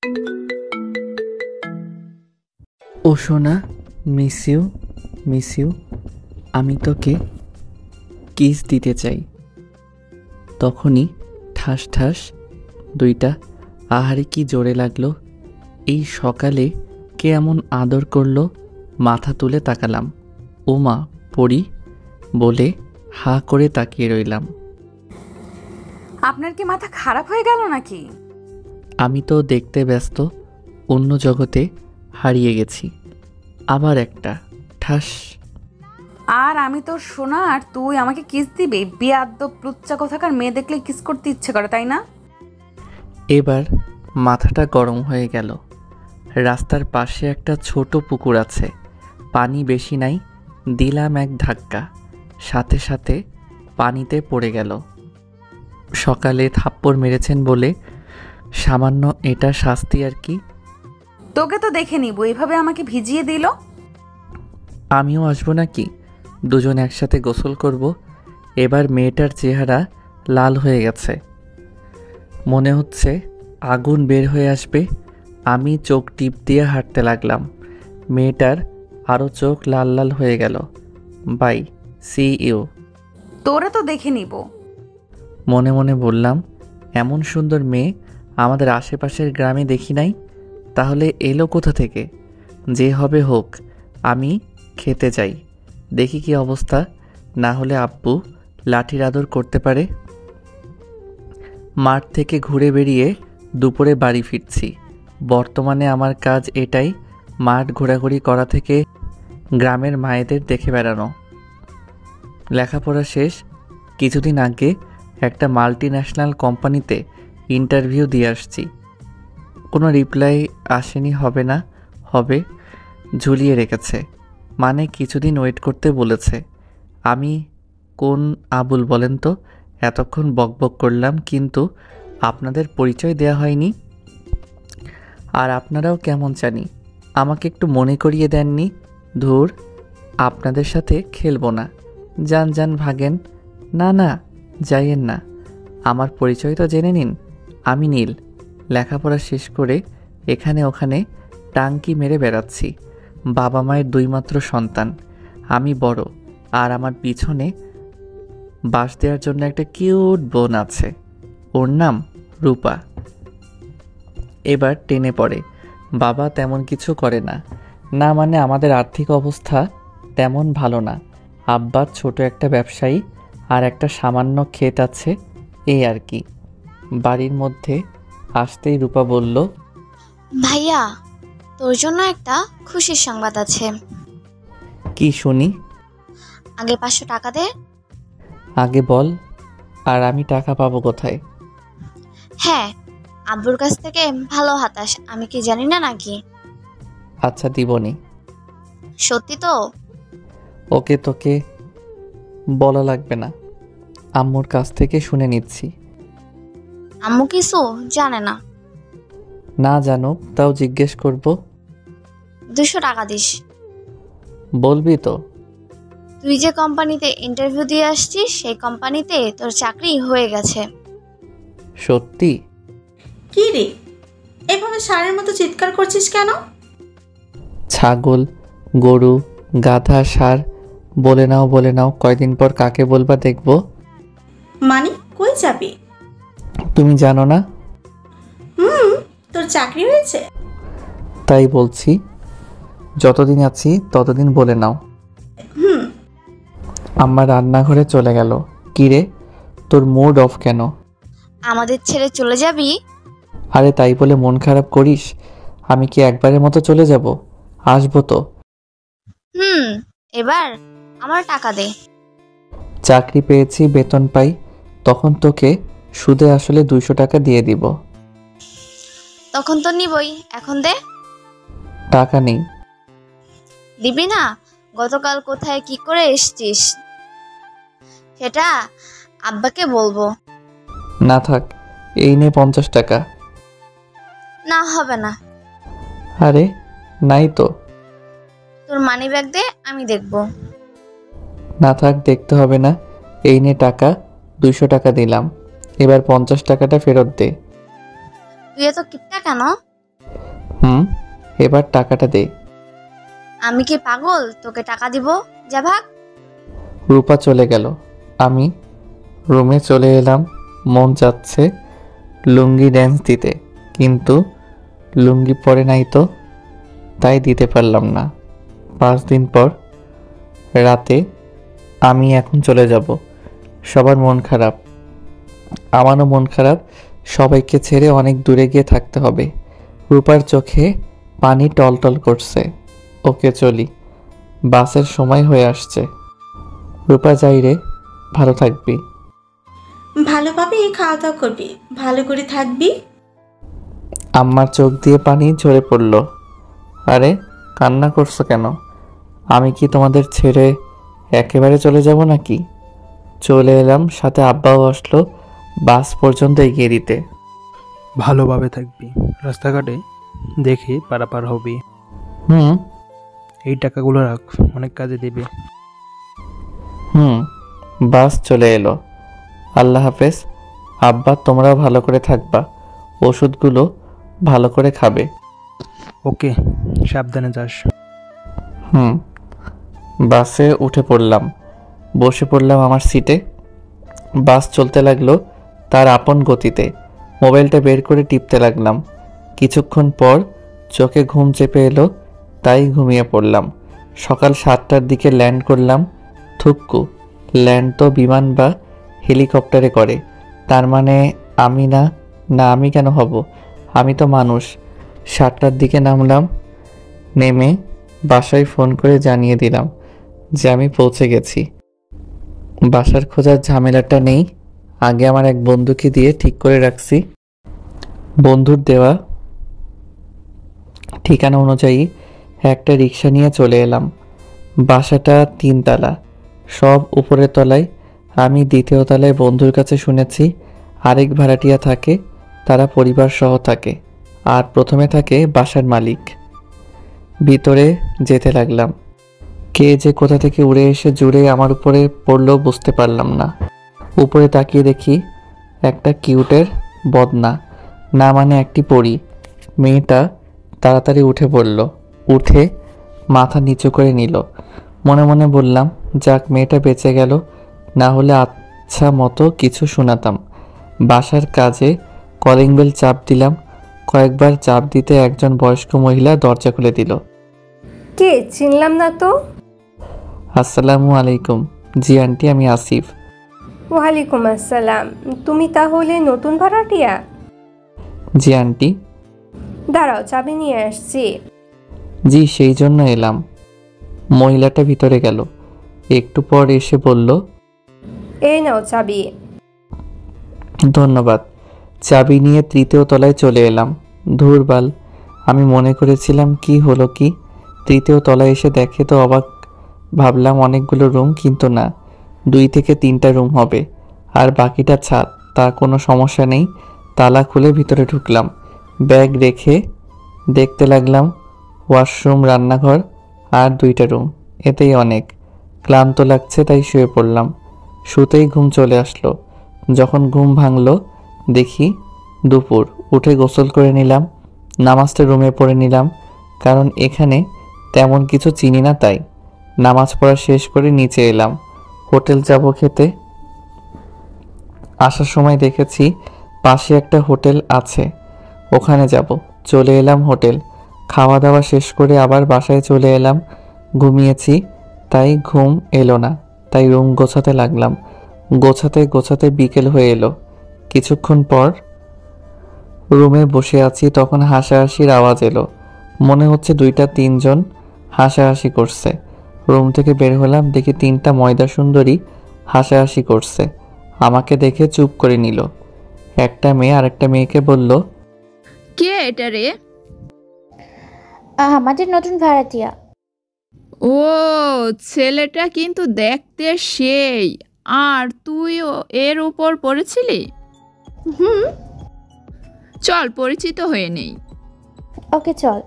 ও সোনা, miss you, miss you. আমি তোকে কিস দিতে চাই। তখনই ঠাস ঠাস দুইটা আহারে কি জোরে লাগলো। এই সকালে কে এমন আদর করলো? মাথা তুলে তাকালাম। ও মা, পড়ি বলে হা করে তাকিয়ে রইলাম। আপনার কি মাথা খারাপ হয়ে গেল নাকি? আমি তো দেখতে ব্যস্ত, অন্য জগতে হারিয়ে গেছি। আবার একটা ঠাস। আর আমি তোর সোনা, আর তুই আমাকে কিস দিবি? বেয়াদ্দপ লুচ্চা কোথাকার মেয়ে দেখলে কিস করতে ইচ্ছে করে, তাই না? এবার মাথাটা গরম হয়ে গেল। রাস্তার পাশে একটা ছোট পুকুর আছে, পানি বেশি নাই। দিলাম এক ধাক্কা, সাথে সাথে পানিতে পড়ে গেল। সকালে থাপ্পড় মেরেছেন বলে সামান্য এটা শাস্তি আর কি। তোকে তো দেখে নিব, এভাবে আমাকে ভিজিয়ে দিল। আমিও আসবো নাকি? দুজন একসাথে গোসল করব। এবার মেয়েটার চেহারা লাল হয়ে গেছে, মনে হচ্ছে আগুন বের হয়ে আসবে। আমি চোখ টিপ দিয়ে হাঁটতে লাগলাম। মেয়েটার আরও চোখ লাল লাল হয়ে গেল। Bye, see you. তোরা তো দেখে নিব। মনে মনে বললাম, এমন সুন্দর মেয়ে আমাদের আশেপাশের গ্রামে দেখি নাই। তাহলে এলো কোথা থেকে? যে হবে হোক, আমি খেতে যাই, দেখি কি অবস্থা। না হলে আব্বু লাঠির আদর করতে পারে। মাঠ থেকে ঘুরে বেরিয়ে দুপুরে বাড়ি ফিরছি। বর্তমানে আমার কাজ এটাই, মাঠ ঘোরাঘুরি করা থেকে গ্রামের মায়েদের দেখে বেড়ানো। লেখাপড়া শেষ। কিছুদিন আগে একটা মাল্টিন্যাশনাল কোম্পানিতে ইন্টারভিউ দিয়ে আসছি। কোনো রিপ্লাই আসেনি। হবে না, হবে ঝুলিয়ে রেখেছে, মানে কিছুদিন ওয়েট করতে বলেছে। আমি কোন আবুল বলেন তো? এতক্ষণ বকবক করলাম, কিন্তু আপনাদের পরিচয় দেয়া হয়নি। আর আপনারাও কেমন জানি আমাকে একটু মনে করিয়ে দেননি। ধুর, আপনাদের সাথে খেলবো না। যান যান, ভাগেন। না না, যাইয়েন না। আমার পরিচয় তো জেনে নিন। আমি নীল, লেখাপড়া শেষ করে এখানে ওখানে টাঙ্কি মেরে বেড়াচ্ছি। বাবা মায়ের দুইমাত্র সন্তান। আমি বড়, আর আমার পিছনে বাস দেওয়ার জন্য একটা কিউট বোন আছে, ওর নাম রূপা। এবার টেনে পড়ে। বাবা তেমন কিছু করে না। না মানে আমাদের আর্থিক অবস্থা তেমন ভালো না। আব্বা ছোট একটা ব্যবসায়ী, আর একটা সামান্য ক্ষেত আছে, এই আর কি। বাড়ির মধ্যে আসতেই রূপা বলল, ভাইয়া, তোর জন্য একটা খুশির সংবাদ আছে। কি শুনি? আগে 500 টাকা দে। আগে বল। আর আমি টাকা পাবো কোথায়? হ্যাঁ, আব্বুর কাছ থেকে ভালো হাতাস, আমি কি জানি না নাকি? আচ্ছা, দিবনি। সত্যি তো? ওকে, তোকে বলা লাগবে না, আম্মুর কাছ থেকে শুনে নিচ্ছি। আম্মু কিছু জানে না? না জানুক, তাও জিজ্ঞেস করব। 200 টাকা দিস। বলবি তো? তুই যে কোম্পানিতে ইন্টারভিউ দিয়ে আসছিস, সেই কোম্পানিতে তোর চাকরি হয়ে গেছে। সত্যি? কি রে, এভাবে ষাঁড়ের মতো চিৎকার করছিস কেন? ছাগল, গরু, গাধা, ষাঁড় বলে নাও, বলে নাও। কয়দিন পর কাকে বলবা দেখব। মানে কই যাবি? তুমি জানো না? তোর চাকরি হয়েছে? তাই বলছি, যতদিন আছি ততদিন বলে নাও। আম্মা রান্নাঘরে চলে গেল। কিরে, তোর মুড অফ কেন? আমাদের ছেড়ে চলে যাবি? আরে তাই বলে মন খারাপ করিস? আমি কি একবারের মতো চলে যাব? আসবো তো। এবার আমার টাকা দে। চাকরি পেয়েছি, বেতন পাই, তখন তোকে সুদে আসলে 200 টাকা দিয়ে দিব। তখন তো নিবই, এখন দে। টাকা নেই। দিবি না? গতকাল কোথায় কি করে এসছিস সেটা আব্বাকে বলবো। না থাক, এই নে 50 টাকা। না, হবে না। আরে নাই তো। তোর মানি ব্যাগ দে, আমি দেখবো। না থাক, দেখতে হবে না। এই নে টাকা, 200 টাকা দিলাম। এবার 50 টাকাটা ফেরত দে। তুই এত কিপটা কেন? হুম, এবার টাকাটা দে। আমি কি পাগল তোকে টাকা দিব? যা ভাগ। রূপা চলে গেল। আমি রুমে চলে এলাম। মন যাচ্ছে লুঙ্গি ড্যান্স দিতে, কিন্তু লুঙ্গি পরে নাই তো, তাই দিতে পারলাম না। 5 দিন পর রাতে আমি এখন চলে যাব। সবার মন খারাপ, আমারও মন খারাপ। সবাইকে ছেড়ে অনেক দূরে গিয়ে থাকতে হবে। রূপার চোখে পানি টলটল করছে। ওকে চলি, বাসের সময় হয়ে আসছে। রূপা যাই রে, ভালো থাকবি। ভালোভাবে খাওয়া দাওয়া করবি, ভালো করে থাকবি। আম্মার চোখ দিয়ে পানি ঝরে পড়ল। আরে কান্না করছো কেন? আমি কি তোমাদের ছেড়ে একেবারে চলে যাব নাকি? চলে এলাম, সাথে আব্বাও আসলো বাস পর্যন্ত এগিয়ে দিতে। ভালোভাবে থাকবি, রাস্তাঘাটে দেখে পারাপার হবি। হুম এই টাকাগুলো রাখ, অনেক কাজে দেবে। হুম। বাস চলে এলো। আল্লাহ হাফেজ আব্বা, তোমরাও ভালো করে থাকবা, ওষুধগুলো ভালো করে খাবে। ওকে, সাবধানে যাস। হুম। বাসে উঠে পড়লাম, বসে পড়লাম আমার সিটে। বাস চলতে লাগলো তার আপন গতিতে। মোবাইলটা বের করে টিপতে লাগলাম। কিছুক্ষণ পর চোখে ঘুম চেপে এলো, তাই ঘুমিয়ে পড়লাম। সকাল 7টার দিকে ল্যান্ড করলাম। থুক্কু, ল্যান্ড তো বিমান বা হেলিকপ্টারে করে, তার মানে আমি না। না, আমি কেন হব? আমি তো মানুষ। 7টার দিকে নামলাম। নেমে বাসায় ফোন করে জানিয়ে দিলাম যে আমি পৌঁছে গেছি। বাসার খোঁজার ঝামেলাটা নেই, আগে আমার এক বন্ধুকে দিয়ে ঠিক করে রাখছি। বন্ধুর দেওয়া ঠিকানা অনুযায়ী একটা রিক্সা নিয়ে চলে এলাম। বাসাটা 3 তলা, সব উপরের তলায়। আমি 2য় তলায়। বন্ধুর কাছে শুনেছি আরেক ভাড়াটিয়া থাকে, তারা পরিবার সহ থাকে, আর প্রথমে থাকে বাসার মালিক। ভিতরে যেতে লাগলাম। কে যে কোথা থেকে উড়ে এসে জুড়ে আমার উপরে পড়লো বুঝতে পারলাম না। উপরে তাকিয়ে দেখি একটা কিউটের বদনা, না মানে একটি পরী। মেয়েটা তাড়াতাড়ি উঠে পড়ল, উঠে মাথা নিচু করে নিল। মনে মনে বললাম, যাক মেয়েটা বেঁচে গেল, না হলে আচ্ছা মতো কিছু শোনাতাম। বাসার কাজে কলিং বেল চাপ দিলাম। কয়েকবার চাপ দিতে একজন বয়স্ক মহিলা দরজা খুলে দিল। কে? চিনলাম না তো। আসসালামু আলাইকুম। জি আন্টি, আমি আসিফ। ওয়ালাইকুম আসসালাম। তুমি তাহলে নতুন ভাড়াটিয়া? জি আন্টি। দাঁড়াও, চাবি নিয়ে আসছি। জি, সেই জন্য এলাম। মহিলাটা ভিতরে গেল, একটু পর এসে বলল, এই নাও চাবি। ধন্যবাদ। চাবি নিয়ে 3য় তলায় চলে এলাম। ধুরবাল, আমি মনে করেছিলাম কি হলো কি, 3য় তলায় এসে দেখে তো অবাক। ভাবলাম অনেকগুলো রুম, কিন্তু না, 2 থেকে 3টা রুম হবে, আর বাকিটা ছাদ। তা কোনো সমস্যা নেই। তালা খুলে ভিতরে ঢুকলাম। ব্যাগ রেখে দেখতে লাগলাম ওয়াশরুম, রান্নাঘর আর 2টা রুম। এতেই অনেক। ক্লান্ত লাগছে তাই শুয়ে পড়লাম। শুতেই ঘুম চলে আসলো। যখন ঘুম ভাঙলো দেখি দুপুর। উঠে গোসল করে নিলাম, নামাজটা রুমে পড়ে নিলাম, কারণ এখানে তেমন কিছু চিনি না, তাই। নামাজ পড়া শেষ করে নিচে এলাম। হোটেল যাব খেতে। আসার সময় দেখেছি পাশে একটা হোটেল আছে, ওখানে যাব। চলে এলাম হোটেল। খাওয়া দাওয়া শেষ করে আবার বাসায় চলে এলাম। ঘুমিয়েছি, তাই ঘুম এলো না, তাই রুম গোছাতে লাগলাম। গোছাতে গোছাতে বিকেল হয়ে এলো। কিছুক্ষণ পর রুমে বসে আছি, তখন হাসাহাসির আওয়াজ এলো। মনে হচ্ছে 2-3 জন হাসাহাসি করছে। রুম থেকে বের হলাম, দেখি 3টা ময়দা সুন্দরী হাসাহাসি করছে। আমাকে দেখে চুপ করে নিল। একটা মেয়ে আরেকটা মেয়েকে বলল, কে এটা রে? আমাদের নতুন ভাড়াটিয়া। ও, ছেলেটা কিন্তু দেখতে সেই। আর তুইও এর উপর পড়েছিলি? হুম। চল পরিচিত হয়ে নেই। ওকে চল।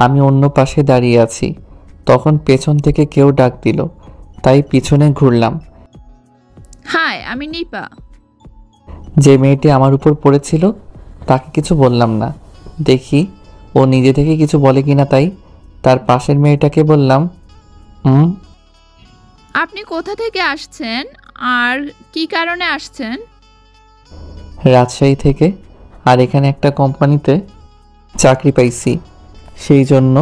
আমি অন্য পাশে দাঁড়িয়ে আছি। তখন পেছন থেকে কেউ ডাক দিল, তাই পিছনে ঘুরলাম। হাই, আমি নিপা। যে মেয়েটি আমার উপর পড়েছিল তাকে কিছু বললাম না। দেখি ও নিজে থেকে কিছু বলে কিনা তাই। তার পাশের মেয়েটাকে বললাম, আপনি কোথা থেকে আসছেন আর কি কারণে আসছেন? রাজশাহী থেকে, আর এখানে একটা কোম্পানিতে চাকরি পাইছি, সেই জন্য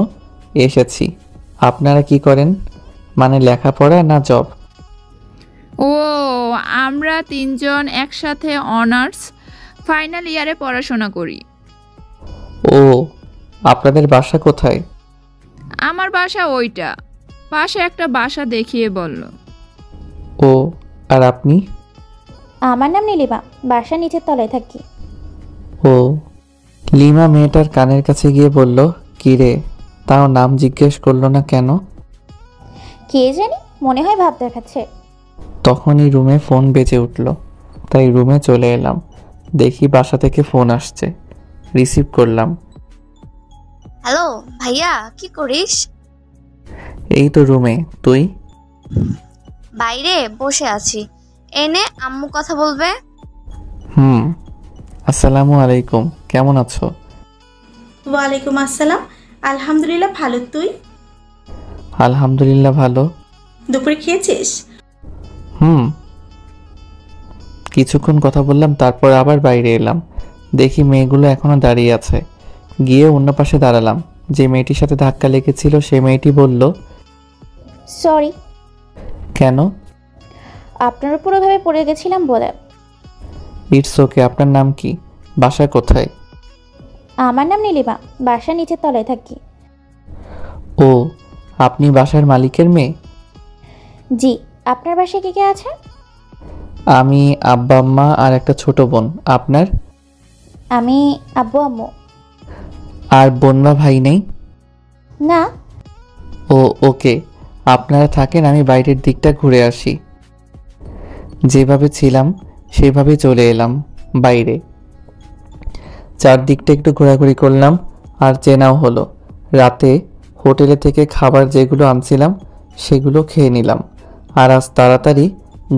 এসেছি। আপনারা কি করেন? মানে লেখাপড়া না জব? ও, আমরা তিনজন একসাথে অনার্স ফাইনাল ইয়ারে পড়াশোনা করি। ও, আপনাদের বাসা কোথায়? আমার বাসা ওইটা, পাশে একটা বাসা দেখিয়ে বলল। ও, আর আপনি? আমার নাম নীলিমা, বাসা নিচের তলায় থাকি। ও। লিমা মেয়েটার কানের কাছে গিয়ে বলল, কি রে, তাও নাম জিজ্ঞেস করলো না কেন? কে জানি, মনে হয় ভাব দেখাচ্ছে। তখনই রুমে ফোন বেজে উঠল, তাই রুমে চলে এলাম। দেখি বাসা থেকে ফোন আসছে, রিসিভ করলাম। হ্যালো ভাইয়া, কি করিস? এই তো রুমে, তুই? বাইরে বসে আছি। এনে আম্মু কথা বলবে। আসসালামু আলাইকুম, কেমন আছো? ওয়ালাইকুম আসসালাম, আলহামদুলিল্লাহ ভালো। তুই? আলহামদুলিল্লাহ ভালো। দুপুরে খেয়েছিস? কিছুক্ষণ কথা বললাম, তারপর আবার বাইরে এলাম। দেখি মেয়েগুলো এখনো দাঁড়িয়ে আছে। গিয়ে অন্য পাশে দাঁড়ালাম। যে মেয়েটির সাথে ধাক্কা লেগেছিল সে মেয়েটি বলল, সরি। কেন? আপনার উপর ওভাবে পড়ে গেছিলাম বলে। It's okay. আপনার নাম কি? বাসা কোথায়? আমার নাম নীলিমা, বাসা নিচের তলায় থাকি। ও, আপনি বাসার মালিকের মেয়ে? জি। আপনার বাসায় কে কে আছে? আমি, আব্বা আম্মা আর একটা ছোট বোন। আপনার? আমি, আব্বু আম্মু। আর বোন বা ভাই নেই? না। ও, ওকে। আপনারা থাকেন, আমি বাইরের দিকটা ঘুরে আসি। যেভাবে ছিলাম সেভাবে চলে এলাম বাইরে। চারদিকটা একটু ঘোরাঘুরি করলাম, আর চেনাও হলো। রাতে হোটেলে থেকে খাবার যেগুলো আনছিলাম সেগুলো খেয়ে নিলাম, আর আজ তাড়াতাড়ি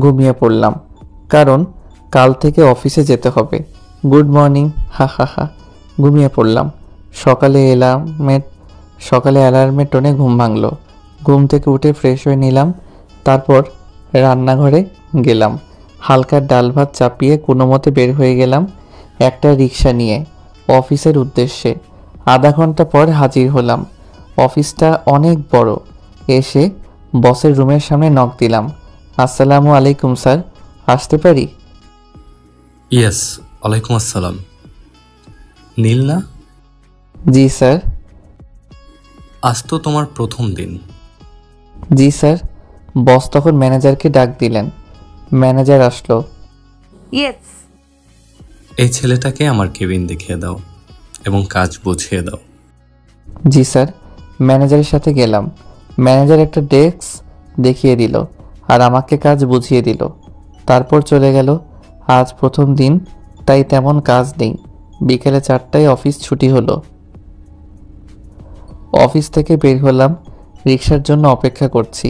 ঘুমিয়ে পড়লাম, কারণ কাল থেকে অফিসে যেতে হবে। গুড মর্নিং, হা হা হা। ঘুমিয়ে পড়লাম। সকালে অ্যালার্মের টোনে ঘুম ভাঙলো। ঘুম থেকে উঠে ফ্রেশ হয়ে নিলাম, তারপর রান্নাঘরে গেলাম। হালকা ডাল ভাত চাপিয়ে কোনো মতে বের হয়ে গেলাম একটা রিক্সা নিয়ে অফিসের উদ্দেশ্যে। আধা ঘন্টা পর হাজির হলাম। অফিসটা অনেক বড়। এসে বসের রুমের সামনে নক দিলাম। আসসালামু আলাইকুম স্যার, আসতে পারি? ইয়েস, ওয়ালাইকুম আসসালাম। নীল না? জি স্যার। আজ তো তোমার প্রথম দিন। জি স্যার। বস তখন ম্যানেজারকে ডাক দিলেন। ম্যানেজার আসলো। ইয়েস। এই ছেলেটাকে আমার কেবিন দেখিয়ে দাও এবং কাজ বুঝিয়ে দাও। জি স্যার। ম্যানেজারের সাথে গেলাম। ম্যানেজার একটা ডেস্ক দেখিয়ে দিল আর আমাকে কাজ বুঝিয়ে দিল। তারপর চলে গেল। আজ প্রথম দিন, তাই তেমন কাজ নেই। বিকেলে 4টায় অফিস ছুটি হলো। অফিস থেকে বের হলাম, রিক্সার জন্য অপেক্ষা করছি।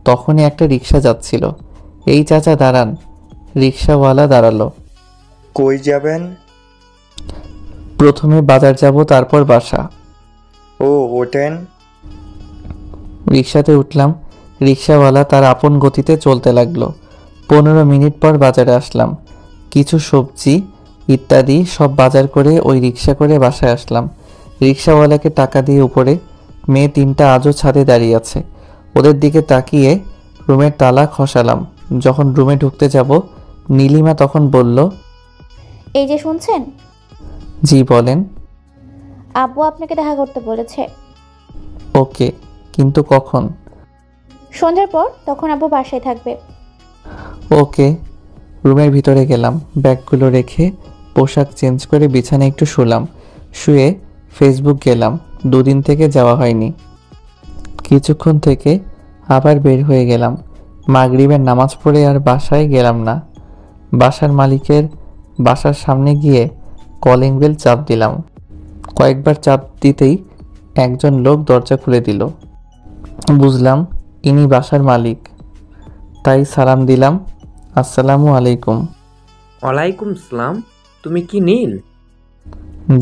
তখনই একটা রিক্সা যাচ্ছিল। এই চাচা দাঁড়ান। রিক্সাওয়ালা দাঁড়ালো। কই যাবেন? প্রথমে বাজার যাব, তারপর বাসা। ও, ওঠেন। রিক্সাতে উঠলাম। রিক্সাওয়ালা তার আপন গতিতে চলতে লাগলো। 15 মিনিট পর বাজারে আসলাম। কিছু সবজি ইত্যাদি সব বাজার করে ওই রিক্সা করে বাসায় আসলাম। রিক্সাওয়ালাকে টাকা দিয়ে উপরে। মেয়ে 3টা আজও ছাদে দাঁড়িয়ে আছে। ওদের দিকে তাকিয়ে রুমের তালা খসালাম। যখন রুমে ঢুকতে যাব, নীলিমা তখন বলল, এই যে শুনছেন? জি বলেন। আব্বু আপনাকে দেখা করতে বলেছে। ওকে, কিন্তু কখন? সন্ধ্যার পর, তখন আব্বু বাসায় থাকবে। ওকে। রুমের ভিতরে গেলাম। ব্যাগগুলো রেখে পোশাক চেঞ্জ করে বিছানায় একটু শুলাম। শুয়ে ফেসবুক গেলাম। 2 দিন থেকে যাওয়া হয়নি। কিছুক্ষণ থেকে আবার বের হয়ে গেলাম। মাগরিবের নামাজ পড়ে আর বাসায় গেলাম না। বাসার মালিকের বাসার সামনে গিয়ে কলিং বেল চাপ দিলাম। কয়েকবার চাপ দিতেই একজন লোক দরজা খুলে দিল। বুঝলাম ইনি বাসার মালিক, তাই সালাম দিলাম, আসসালামু আলাইকুম। ওয়ালাইকুম সালাম। তুমি কি নীল?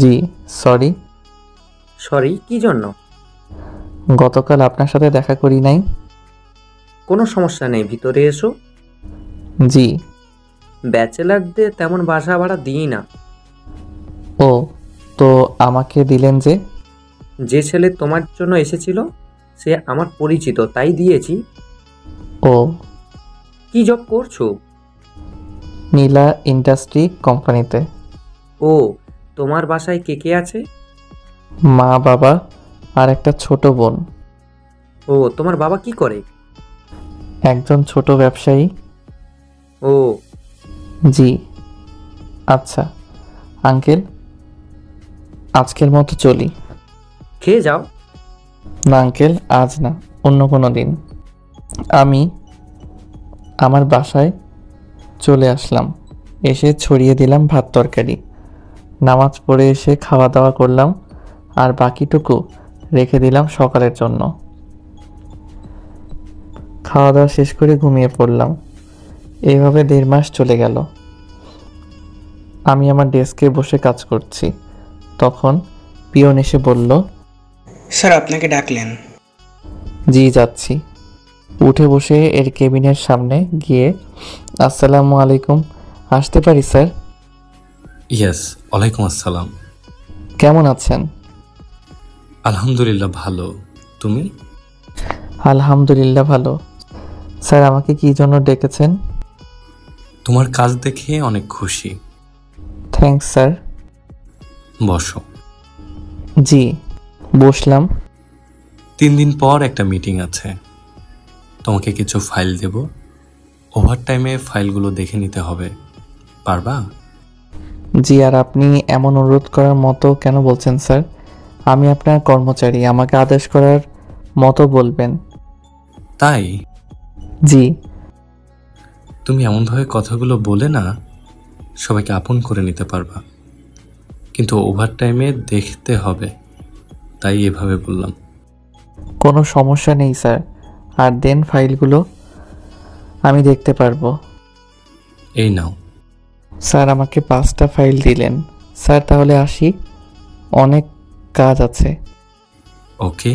জি, সরি। সরি, কি জন্য? গতকাল আপনার সাথে দেখা করি নাই। কোনো সমস্যা নেই, ভিতরে এসো। জি। ব্যাচেলারদের তেমন বাসা ভাড়া দিই না। ও, তো আমাকে দিলেন যে? যে ছেলে তোমার জন্য এসেছিল সে আমার পরিচিত, তাই দিয়েছি। ও। কি জব করছো? নীলা ইন্ডাস্ট্রি কোম্পানিতে। ও, তোমার বাসায় কে কে আছে? মা, বাবা আর একটা ছোট বোন। ও, তোমার বাবা কি করে? একজন ছোট ব্যবসায়ী। ও। জি। আচ্ছা আঙ্কেল, আজকের মতো চলি। খেয়ে যাও। না আঙ্কেল, আজ না, অন্য কোনো দিন। আমি আমার বাসায় চলে আসলাম, এসে ছড়িয়ে দিলাম ভাত তরকারি। নামাজ পড়ে এসে খাওয়া দাওয়া করলাম, আর বাকিটুকু রেখে দিলাম সকালের জন্য। খাওয়া দাওয়া শেষ করে ঘুমিয়ে পড়লাম। এইভাবে 1.5 মাস চলে গেল। আমি আমার ডেস্কে বসে কাজ করছি, তখন পিয়ন এসে বলল, স্যার আপনাকে ডাকলেন। জি যাচ্ছি। উঠে বসে এর কেবিনের সামনে গিয়ে আসসালামু আলাইকুম, আসতে পারি স্যার? ইয়েস, ওয়ালাইকুম আসসালাম। কেমন আছেন? আলহামদুলিল্লাহ ভালো, তুমি? আলহামদুলিল্লাহ ভালো। স্যার আমাকে কি জন্য ডেকেছেন? তোমার কাজ দেখে অনেক খুশি। Thanks sir. বসো। জি বসলাম। 3 দিন পর একটা মিটিং আছে, তোমাকে কিছু ফাইল দেব। ওভারটাইমে ফাইলগুলো দেখে নিতে হবে, পারবা? জি, আর আপনি এমন অনুরোধ করার মতো কেন বলছেন স্যার? আমি আপনার কর্মচারী, আমাকে আদেশ করার মতো বলবেন। তাই? জি। তুমি এমনভাবে কথাগুলো বলে না সবাইকে আপন করে নিতে পারবা, কিন্তু ওভারটাইমে দেখতে হবে, তাই এভাবে বললাম। কোনো সমস্যা নেই স্যার, আর দেন ফাইলগুলো আমি দেখতে পারবো। এই নাও। স্যার আমাকে 5টা ফাইল দিলেন। স্যার তাহলে আসি, অনেক কাজ আছে। ওকে।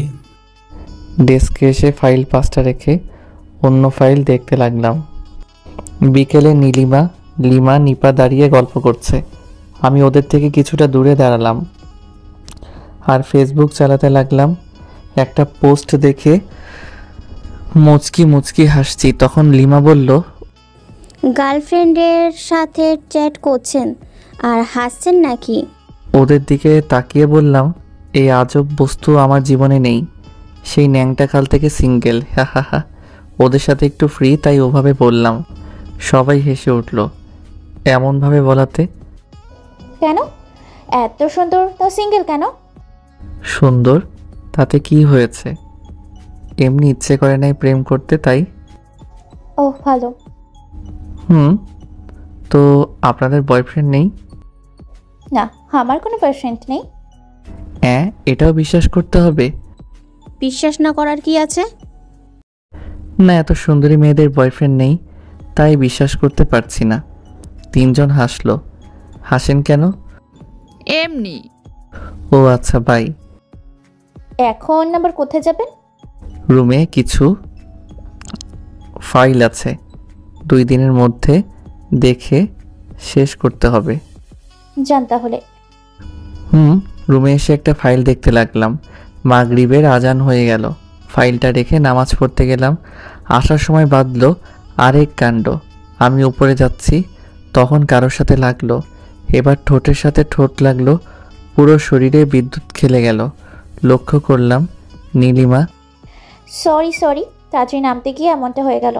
ডেস্কে এসে ফাইল 5টা রেখে অন্য ফাইল দেখতে লাগলাম। বিকেলে নীলিমা, লিমা, নিপা দাঁড়িয়ে গল্প করছে। আমি ওদের থেকে কিছুটা দূরে দাঁড়ালাম আর ফেসবুক চালাতে লাগলাম। একটা পোস্ট দেখে মুচকি মুচকি হাসছি। তখন লিমা বলল, গার্লফ্রেন্ডের সাথে চ্যাট করছেন আর হাসছেন নাকি? ওদের দিকে তাকিয়ে বললাম, এই আজব বস্তু আমার জীবনে নেই। সেই ন্যাংটা কাল থেকে সিঙ্গেল, হা হা হা। ওদের সাথে একটু ফ্রি, তাই ওভাবে বললাম। সবাই হেসে উঠল এমনভাবে বলাতে। কেন এত সুন্দর তো সিঙ্গেল কেন? সুন্দর তাতে কি হয়েছে? এমনি ইচ্ছে করে নাই প্রেম করতে, তাই। ও ভালো। তো আপনাদের বয়ফ্রেন্ড নেই? না, আমার কোনো বয়ফ্রেন্ড নেই। হ্যাঁ, এটাও বিশ্বাস করতে হবে? বিশ্বাস না করার কি আছে? না, এত সুন্দরী মেয়েদের বয়ফ্রেন্ড নেই, তাই বিশ্বাস করতে পারছি না। 3 জন হাসলো। হাসেন কেন? এমনি। ও আচ্ছা, বাই। এখন আবার কোথায় যাবেন? রুমে কিছু ফাইল আছে, 2 দিনের মধ্যে দেখে শেষ করতে হবে। যান তাহলে। রুমে এসে একটা ফাইল দেখতে লাগলাম। মাগরিবের আজান হয়ে গেল। ফাইলটা রেখে নামাজ পড়তে গেলাম। আসার সময় বাঁধলো আরেক কাণ্ড। আমি উপরে যাচ্ছি, তখন কারোর সাথে লাগলো। এবার ঠোঁটের সাথে ঠোঁট লাগলো। পুরো শরীরে বিদ্যুৎ খেলে গেল। লক্ষ্য করলাম নীলিমা। সরি, তাড়াতাড়ি নামতে গিয়ে এমনটা হয়ে গেল।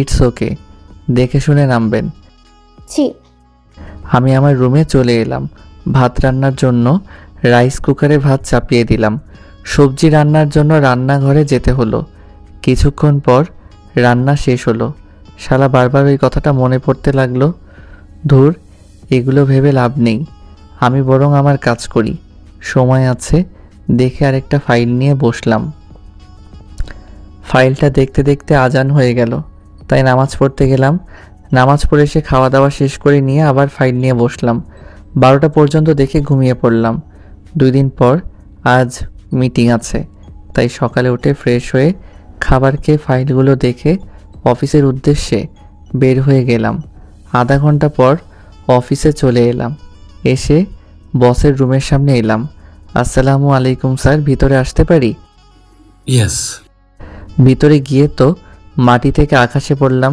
ইটস ওকে, দেখে শুনে নামবেন। জি। আমি আমার রুমে চলে এলাম। ভাত রান্নার জন্য রাইস কুকারে ভাত চাপিয়ে দিলাম। সবজি রান্নার জন্য রান্নাঘরে যেতে হলো। কিছুক্ষণ পর রান্না শেষ হলো। শালা বারবার ওই কথাটা মনে পড়তে লাগলো। ধুর, এগুলো ভেবে লাভ নেই, আমি বরং আমার কাজ করি, সময় আছে। দেখে আরেকটা ফাইল নিয়ে বসলাম। ফাইলটা দেখতে দেখতে আজান হয়ে গেল, তাই নামাজ পড়তে গেলাম। নামাজ পড়ে এসে খাওয়া দাওয়া শেষ করে নিয়ে আবার ফাইল নিয়ে বসলাম। 12টা পর্যন্ত দেখে ঘুমিয়ে পড়লাম। 2 দিন পর আজ মিটিং আছে, তাই সকালে উঠে ফ্রেশ হয়ে খাবার খেয়ে ফাইলগুলো দেখে অফিসের উদ্দেশ্যে বের হয়ে গেলাম। আধা ঘন্টা পর অফিসে চলে এলাম। এসে বসের রুমের সামনে এলাম। আসসালামু আলাইকুম স্যার, ভিতরে আসতে পারি? ইয়েস। ভিতরে গিয়ে তো মাটি থেকে আকাশে পড়লাম।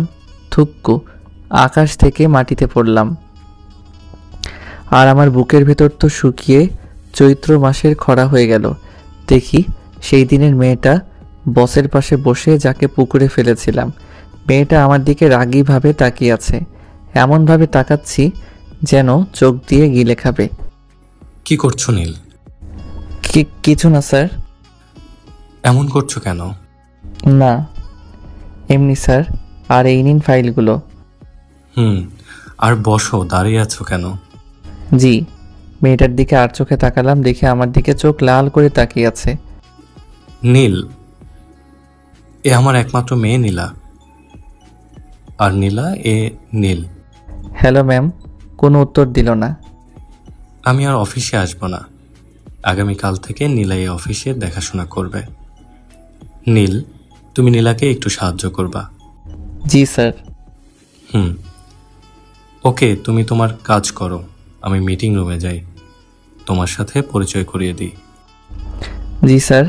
থুক্কু, আকাশ থেকে মাটিতে পড়লাম। আর আমার বুকের ভেতর তো শুকিয়ে চৈত্র মাসের খরা হয়ে গেল। দেখি সেই দিনের মেয়েটা বসের পাশে বসে, যাকে পুকুরে ফেলেছিলাম। মেয়েটা আমার দিকে রাগীভাবে তাকিয়ে আছে। এমনভাবে তাকাচ্ছি যেন চোখ দিয়ে গিলে খাবে। কি করছো নীল? কিছু না স্যার। এমন করছো কেন? না, এমনি স্যার। আর এই নিন ফাইলগুলো। আর বসো, দাঁড়িয়ে আছো কেন? জি। মেয়েটার দিকে আর চোখে তাকালাম, দেখে আমার দিকে চোখ লাল করে তাকিয়ে আছে। নীল, এ আমার একমাত্র মেয়ে নীলা। আর নীলা এ নীল। Hello ma'am. কোনো উত্তর দিল না। আমি আর অফিসে আসবো না। আগামীকাল থেকে নীলা এই অফিসে দেখাশোনা করবে। নীল, তুমি নীলাকে একটু সাহায্য করবা। জি স্যার। ওকে, তুমি তোমার কাজ করো, আমি মিটিং রুমে যাই। তোমার সাথে পরিচয় করিয়ে দিই। জি স্যার।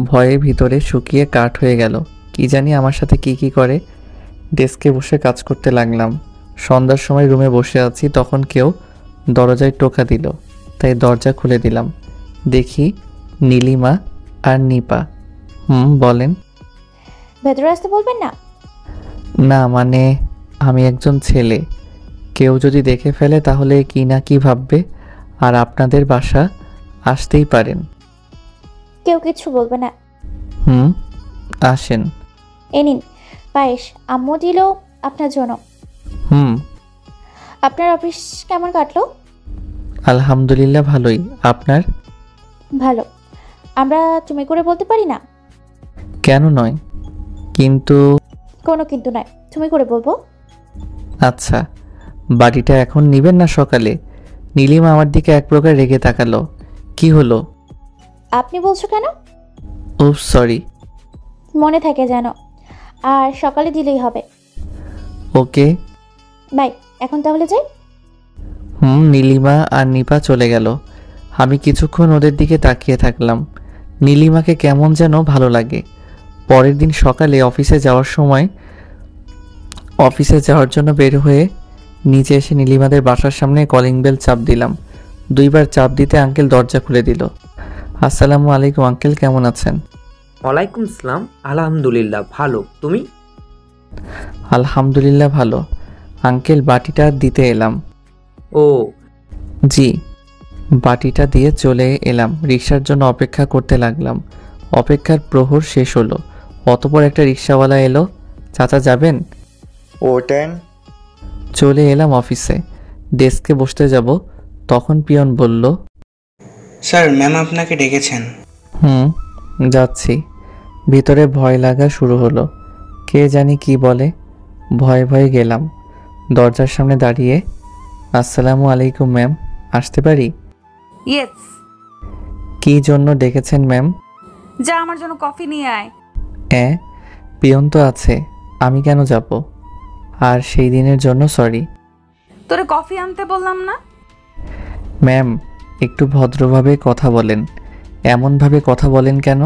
ভয়ে ভিতরে শুকিয়ে কাঠ হয়ে গেল। কি জানি আমার সাথে কি করে। ডেস্কে বসে কাজ করতে লাগলাম। সন্ধ্যার সময় রুমে বসে আছি, তখন কেউ দরজায় টোকা দিল, তাই দরজা খুলে দিলাম। দেখি নীলিমা আর নিপা। বলেন। ভেতরে আসতে বলবেন না? না, মানে আমি একজন ছেলে, কেউ যদি দেখে ফেলে তাহলে কি না কি ভাববে। আর আপনাদের বাসা আসতেই পারেন। কেউ কিছু বলবে না। আসেন। এ নিন পায়েস, আম্মু দিল আপনার জন্য। আপনার অফিস কেমন কাটলো? আলহামদুলিল্লাহ ভালোই। আপনার? ভালো। আমরা তুমি করে বলতে পারি না? কেন নয়? কিন্তু কোনো কিন্তু নয়, তুমি করে বলবো। আচ্ছা, বাড়িটা এখন নিবেন না সকালে? নীলিমা আমার দিকে এক প্রকার রেগে তাকালো। কি হলো? আপনি বলছো কেন? ও সরি। মনে থাকে যেন। আর সকালে দিলেই হবে। Okay bye. এখন তাহলে যাই। নীলিমা আর নিপা চলে গেল। আমি কিছুক্ষণ ওদের দিকে তাকিয়ে থাকলাম। নীলিমাকে কেমন যেন ভালো লাগে। পরের দিন সকালে অফিসে যাওয়ার জন্য বের হয়ে নিচে এসে নীলিমাদের বাসার সামনে কলিং বেল চাপ দিলাম। 2 বার চাপ দিতে আঙ্কেল দরজা খুলে দিল। আসসালামু আলাইকুম আঙ্কেল, কেমন আছেন? ওয়ালাইকুম আসসালাম। আলহামদুলিল্লাহ ভালো, তুমি? আলহামদুলিল্লাহ ভালো। আঙ্কেল, বাটিটা দিতে এলাম। ও জি। বাটিটা দিয়ে চলে এলাম। রিক্সার জন্য অপেক্ষা করতে লাগলাম। অপেক্ষার প্রহর শেষ হলো। অতঃপর একটা রিক্সাওয়ালা এলো। চাচা যাবেন? ওঠেন। চলে এলাম অফিসে। ডেস্কে বসতে যাব, তখন পিয়ন বলল, স্যার ম্যাম আপনাকে ডেকেছেন। যাচ্ছি। ভিতরে ভয় লাগা শুরু হলো। কে জানি কি বলে। ভয়ে ভয়ে গেলাম। দরজার সামনে দাঁড়িয়ে, আসসালামু আলাইকুম ম্যাম, আসতে পারি? ইয়েস। কি জন্য ডেকেছেন ম্যাম? যা আমার জন্য কফি নিয়ে আয়। পিয়ন তো আছে, আমি কেন যাব? আর সেই দিনের জন্য সরি। তোরে কফি আনতে বললাম না? ম্যাম, একটু ভদ্রভাবে কথা বলেন। এমনভাবে কথা বলেন কেন?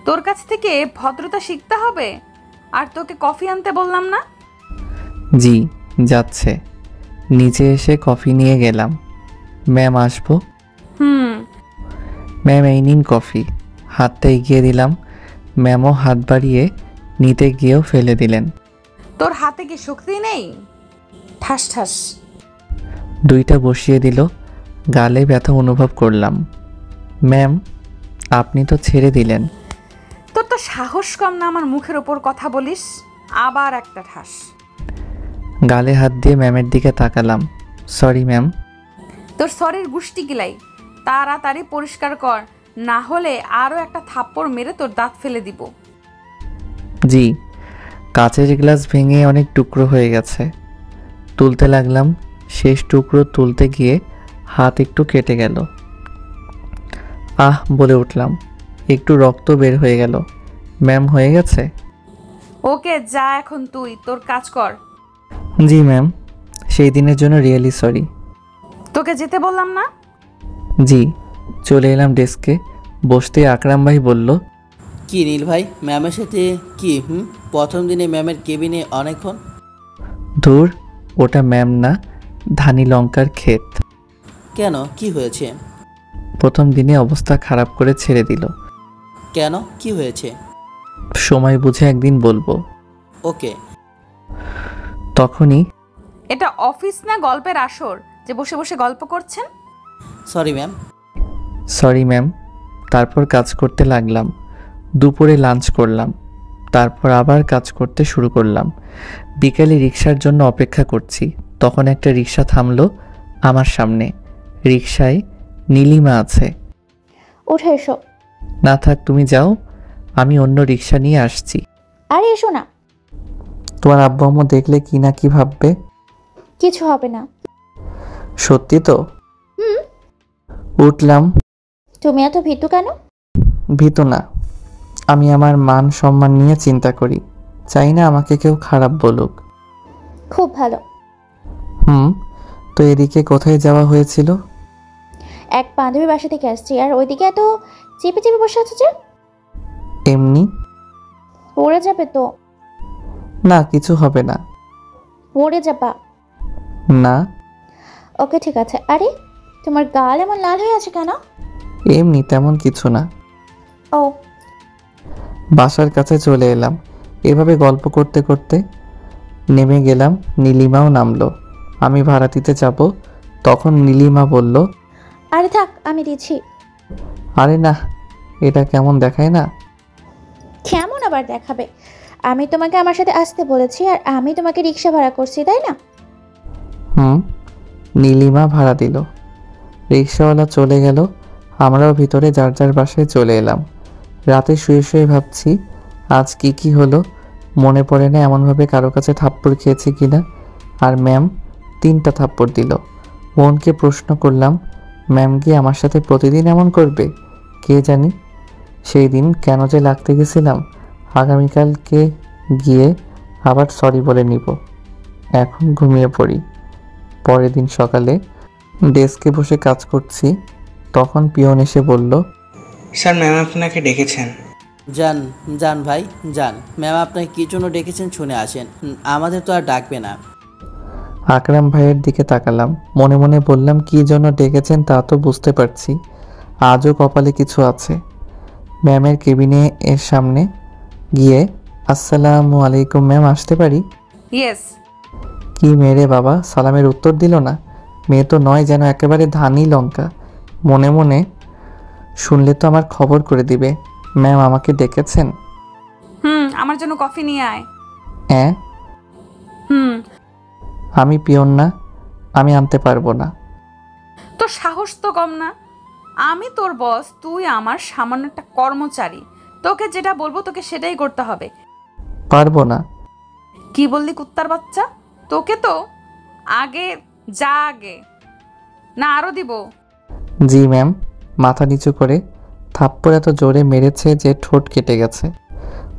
তোর কাছ থেকে ভদ্রতা শিখতে হবে। আর তোকে কফি আনতে বললাম না? জি, যাচ্ছে। নিচে এসে কফি নিয়ে গেলাম। ম্যাম আসবো? ম্যাম এই নিন কফি। হাতটা এগিয়ে দিলাম। ম্যামও হাত বাড়িয়ে নিতে গিয়েও ফেলে দিলেন। তোর হাতে কি শক্তি নেই? ঠাস ঠাস। 2টা বসিয়ে দিল। গালে ব্যথা অনুভব করলাম। ম্যাম, আপনি তো ছেড়ে দিলেন। তোর তো সাহস কম না আমার মুখের ওপর কথা বলিস। আবার একটা ঠাস। গালে হাত দিয়ে ম্যামের দিকে তাকালাম। Sorry ma'am. তোর সরির গুষ্টি গিলাই। তাড়াতাড়ি পরিষ্কার কর, না হলে আরো একটা থাপ্পড় মেরে তোর দাঁত ফেলে দিব। জি। কাচের গ্লাস ভেঙে অনেক টুকরো হয়ে গেছে। তুলতে লাগলাম। শেষ টুকরো তুলতে গিয়ে হাত একটু কেটে গেল। আহ বলে উঠলাম। একটু রক্ত বের হয়ে গেল। ম্যাম হয়ে গেছে? ওকে যা, এখন তুই তোর কাজ কর। জি ম্যাম, সেই দিনের জন্য রিয়েলি সরি। তোকে যেতে বললাম না? জি। চলে এলাম ডেস্কে। বসতে আকরাম ভাই বলল, কি নীল ভাই, ম্যামের সাথে কি প্রথম দিনে ম্যামের কেবিনে অনেকক্ষণ? ধুর, ওটা ম্যাম না, ধানি লঙ্কার ক্ষেত। কেন, কি হয়েছে? প্রথম দিনে অবস্থা খারাপ করে ছেড়ে দিল। কেন, কি হয়েছে? সময় বুঝে একদিন বলবো। ওকে। তখনই, এটা অফিস না গল্পের আসর যে বসে বসে গল্প করছেন? Sorry ma'am. Sorry ma'am. তারপর কাজ করতে লাগলাম। দুপুরে লাঞ্চ করলাম। তারপর আবার কাজ করতে শুরু করলাম। বিকালে রিক্সার জন্য অপেক্ষা করছি। তখন একটা রিক্সা থামলো আমার সামনে। রিক্সায় নীলিমা আছে। উঠে এসো। না থাক, তুমি যাও, আমি অন্য রিক্সা নিয়ে আসছি। আরে এসো না। তোমার আব্বু আম্মু দেখলে কি না কি ভাববে? কিছু হবে না। সত্যি তো? উঠলাম। তুমি এত ভীতু কেন? ভীতু না, আমি আমার মান সম্মান নিয়ে চিন্তা করি। চাই না আমাকে কেউ খারাপ বলুক। খুব ভালো। তো এদিকে কোথায় যাওয়া হয়েছিল? এক বান্ধবীর বাসা থেকে আসছি। আর ওইদিকে এত চেপে চেপে বসে আছো যে? এমনি। পড়ে যাবে তো। না, কিছু হবে না। পড়ে যাবা। না। ওকে ঠিক আছে। আরে তোমার গাল এমন লাল হয়ে আছে কেন? এমনি, তেমন কিছু না। ও। বাসার কাছে চলে এলাম। এভাবে গল্প করতে করতে নেমে গেলাম। নীলিমাও নামলো। আমি ভাড়া দিতে যাব। তখন নীলিমা বলল, আরে থাক, আমি দিচ্ছি। আরে না, এটা কেমন দেখায় না? কেমন আবার দেখাবে? আমি তোমাকে আমার সাথে আসতে বলেছি আর আমি তোমাকে রিক্সা ভাড়া করছি, তাই না? নীলিমা ভাড়া দিল। রিক্সাওয়ালা চলে গেল। আমরাও ভিতরে যার যার বাসায় চলে এলাম। রাতে শুয়ে শুয়ে ভাবছি আজ কি কি হলো। মনে পড়ে না এমনভাবে কারো কাছে থাপ্পড় খেয়েছি কিনা। আর ম্যাম 3টা থাপ্পড় দিল। বোনকে প্রশ্ন করলাম, ম্যাম কি আমার সাথে প্রতিদিন এমন করবে? কে জানি। সেই দিন কেন যে লাগতে গেছিলাম। আগামীকালকে গিয়ে আবার সরি বলে নিব। এখন ঘুমিয়ে পড়ি। পরের দিন সকালে ডেস্কে বসে কাজ করছি। তখন পিয়ন এসে বলল, স্যার ম্যাম আপনাকে ডেকেছেন। যান যান ভাই যান, ম্যাম আপনাকে কী জন্য ডেকেছেন শুনে আসেন, আমাদের তো আর ডাকবে না। আকরাম ভাইয়ের দিকে তাকালাম। মনে মনে বললাম, কি জন্য ডেকেছেন তা তো বুঝতে পারছি, আজও কপালে কিছু আছে। ম্যামের কেবিনে এর সামনে গিয়ে, আসসালামু আলাইকুম ম্যাম, আসতে পারি? ইয়েস। কি মেরে বাবা, সালামের উত্তর দিল না। মেয়ে তো নয়, যেন একেবারে ধানি লঙ্কা। মনে মনে, শুনলে তো আমার খবর করে দিবে। ম্যাম আমাকে ডেকেছেন? আমার জন্য কফি নিয়ে আয়। হ্যাঁ। আমি পিয়ন না, আমি আনতে পারবো না। তোর সাহস তো কম না। আমি তোর বস, তুই আমার সামান্য একটা কর্মচারী। তোকে যেটা বলবো তোকে সেটাই করতে হবে। পারবো না। কি বললি কুত্তার বাচ্চা? তোকে তো আগে যা, আগে না আরো দিব। জি ম্যাম। মাথা নিচু করে থাপ্পড় এত জোরে মেরেছে যে ঠোঁট কেটে গেছে।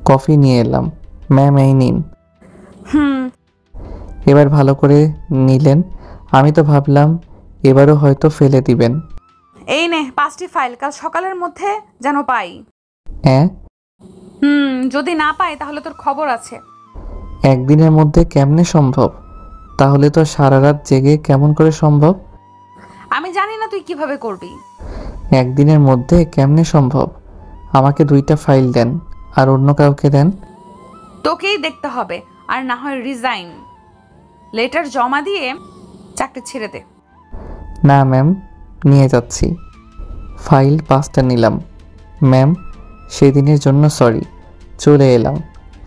কফি নিয়ে এলাম। ম্যাম এই নিন। এবার ভালো করে নিলেন। আমি তো ভাবলাম এবারও হয়তো ফেলে দিবেন। এই নে 5টি ফাইল, কাল সকালের মধ্যে যেন পাই। হ্যাঁ। যদি না পাই তাহলে তোর খবর আছে। একদিনের মধ্যে কেমনে সম্ভব? তাহলে তো সারা রাত জেগে কেমন করে সম্ভব? আমি জানি না তুই কিভাবে করবি। একদিনের মধ্যে কেমনে সম্ভব? আমাকে 2টা ফাইল দেন, আর অন্য কাউকে দেন। তোকেই দেখতে হবে, আর না হয় রিজাইন লেটার জমা দিয়ে চাকরি ছেড়ে দে। না ম্যাম, নিয়ে যাচ্ছি। ফাইল 5টা নিলাম। ম্যাম সেদিনের জন্য সরি। চলে এলাম।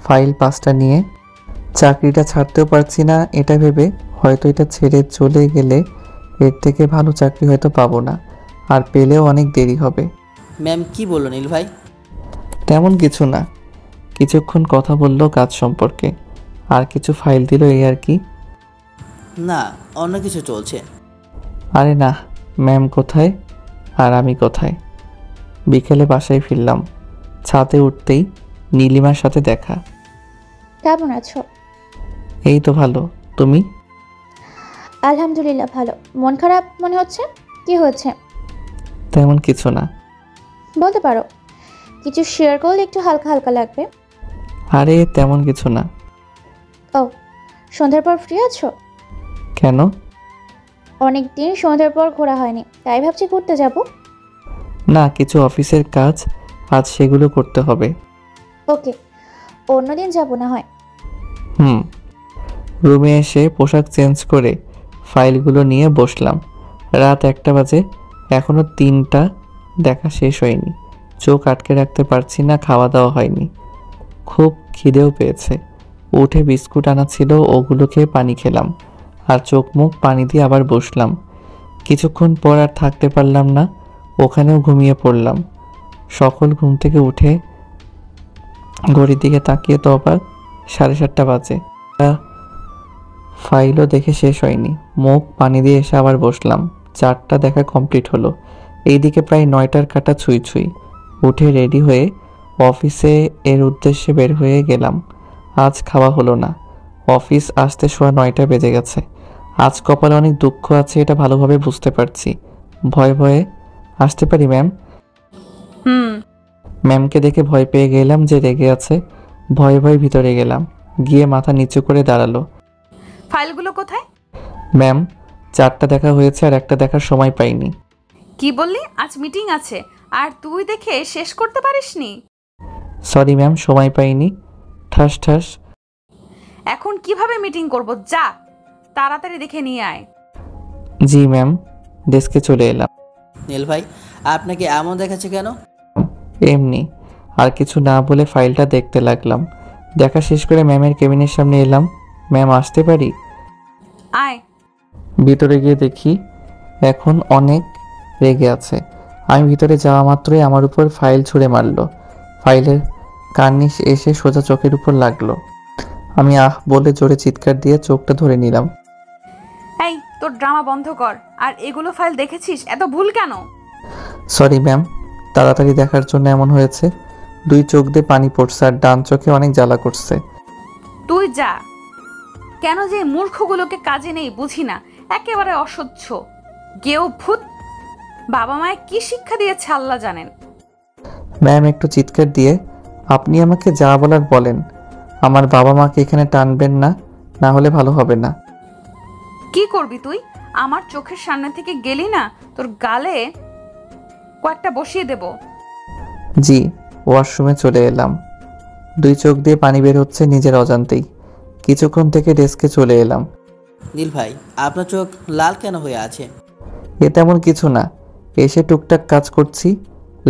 ফাইল 5টা নিয়ে। চাকরিটা ছাড়তেও পারছি না এটা ভেবে, হয়তো এটা ছেড়ে চলে গেলে এর থেকে ভালো চাকরি হয়তো পাবো না, আর পেলেও অনেক দেরি হবে। ম্যাম কি বললো নীল ভাই? তেমন কিছু না, কিছুক্ষণ কথা বললো কাজ সম্পর্কে, আর কিছু ফাইল দিল, এই আর কি। না, অন্য কিছু চলছে। আরে না, ম্যাম কোথায় আর আমি কোথায়? বিকেলে বাসায় ফিরলাম। ছাদে উঠতেই নীলিমার সাথে দেখা। কেমন আছো? এই তো ভালো, তুমি? আলহামদুলিল্লাহ ভালো। মন খারাপ মনে হচ্ছে, কি হয়েছে? তেমন কিছু না। বলতে পারো, কিছু শেয়ার করলে একটু হালকা হালকা লাগবে। আরে তেমন কিছু না। ও, সন্ধ্যার পর ফ্রি আছো? কেন? অনেক দিন সন্ধ্যার পর ঘোরা হয়নি, তাই ভাবছি ঘুরতে যাব। না, কিছু অফিসের কাজ, আজ সেগুলো করতে হবে। ওকে, অন্যদিন যাব না হয়। রুমে এসে পোশাক চেঞ্জ করে ফাইলগুলো নিয়ে বসলাম। রাত 1টা বাজে, এখনো 3টা দেখা শেষ হয়নি। চোখ আটকে রাখতে পারছি না, খাওয়া দাওয়া হয়নি। খুব খিদেও পেয়েছে। উঠে বিস্কুট আনা ছিল, ওগুলো খেয়ে পানি খেলাম আর চোখ মুখ পানি দিয়ে আবার বসলাম। কিছুক্ষণ পর আর থাকতে পারলাম না, ওখানেও ঘুমিয়ে পড়লাম। সকল ঘুম থেকে উঠে ঘড়ির দিকে তাকিয়ে তো অবাক, 7:30 বাজে। ফাইলও দেখে শেষ হয়নি। মুখ পানি দিয়ে এসে আবার বসলাম। 4টা দেখা কমপ্লিট হলো। এইদিকে প্রায় 9টার কাটা ছুঁই ছুঁই। উঠে রেডি হয়ে অফিসে এর উদ্দেশ্যে বের হয়ে গেলাম। আজ খাওয়া হলো না। অফিস আসতে সোয়া 9টা বেজে গেছে। আজ কপালে অনেক দুঃখ আছে, এটা ভালোভাবে বুঝতে পারছি। ভয়ে ভয়ে আসতে পারি ম্যাম? ম্যামকে দেখে ভয় পেয়ে গেলাম যে রেগে আছে। ভয়ে ভয়ে ভিতরে গেলাম, গিয়ে মাথা নিচু করে দাঁড়ালো। ফাইলগুলো কোথায়? ম্যাম, 4টা দেখা হয়েছে আর একটা দেখার সময় পাইনি। কি বললি? আজ মিটিং আছে আর তুই দেখে শেষ করতে পারিসনি? সরি ম্যাম, সময় পাইনি। ঠাস ঠাস। এখন কিভাবে মিটিং করব? যা তাড়াতাড়ি দেখে নিয়ে আয়। জি ম্যাম। ডেস্কে চলে এলাম। নীল ভাই, আপনাকে এমন দেখাচ্ছে কেন? এমনি। আর কিছু না বলে ফাইলটা দেখতে লাগলাম। দেখা শেষ করে ম্যামের কেবিনের সামনে এলাম। ম্যাম, আসতে পারি? আয়। ভিতরে গিয়ে দেখি এখন অনেক রেগে আছে। আমি ভিতরে যাওয়া মাত্রই আমার উপর ফাইল ছুঁড়ে মারলো। ফাইলের কার্নিশ এসে সোজা চোখের উপর লাগলো। আমি আহ বলে জোরে চিৎকার দিয়ে চোখটা ধরে নিলাম। এই, তোর ড্রামা বন্ধ কর। আর এগুলো ফাইল দেখেছিস? এত ভুল কেন? সরি ম্যাম, তাড়াতাড়ি দেখার জন্য এমন হয়েছে। 2 চোখ দিয়ে পানি পড়ছে আর ডান চোখে অনেক জ্বালা করছে। তুই যা। কেন যে মূর্খগুলোকে কাজে নেই বুঝি না, একেবারে অসহ্য। গেও ভূত। বাবা মায়ে কি শিক্ষা দিয়েছে আল্লাহ জানেন। ম্যাম একটু চিৎকার দিয়ে, আপনি আমাকে যা বলার বলেন। আমার বাবা মাকে এখানে টানবেন না, না হলে ভালো হবে না। কি করবি তুই? আমার চোখের সামনে থেকে গেলি না, তোর গালে কয়েকটা বসিয়ে দেব। জি। ওয়াশরুমে চলে এলাম। 2 চোখ দিয়ে পানি বের হচ্ছে নিজের অজান্তেই। কিছুক্ষণ থেকে ডেস্কে চলে এলাম। নীল ভাই, আপনার চোখ লাল কেন হয়ে আছে? এ তেমন কিছু না, এসে টুকটাক কাজ করছি।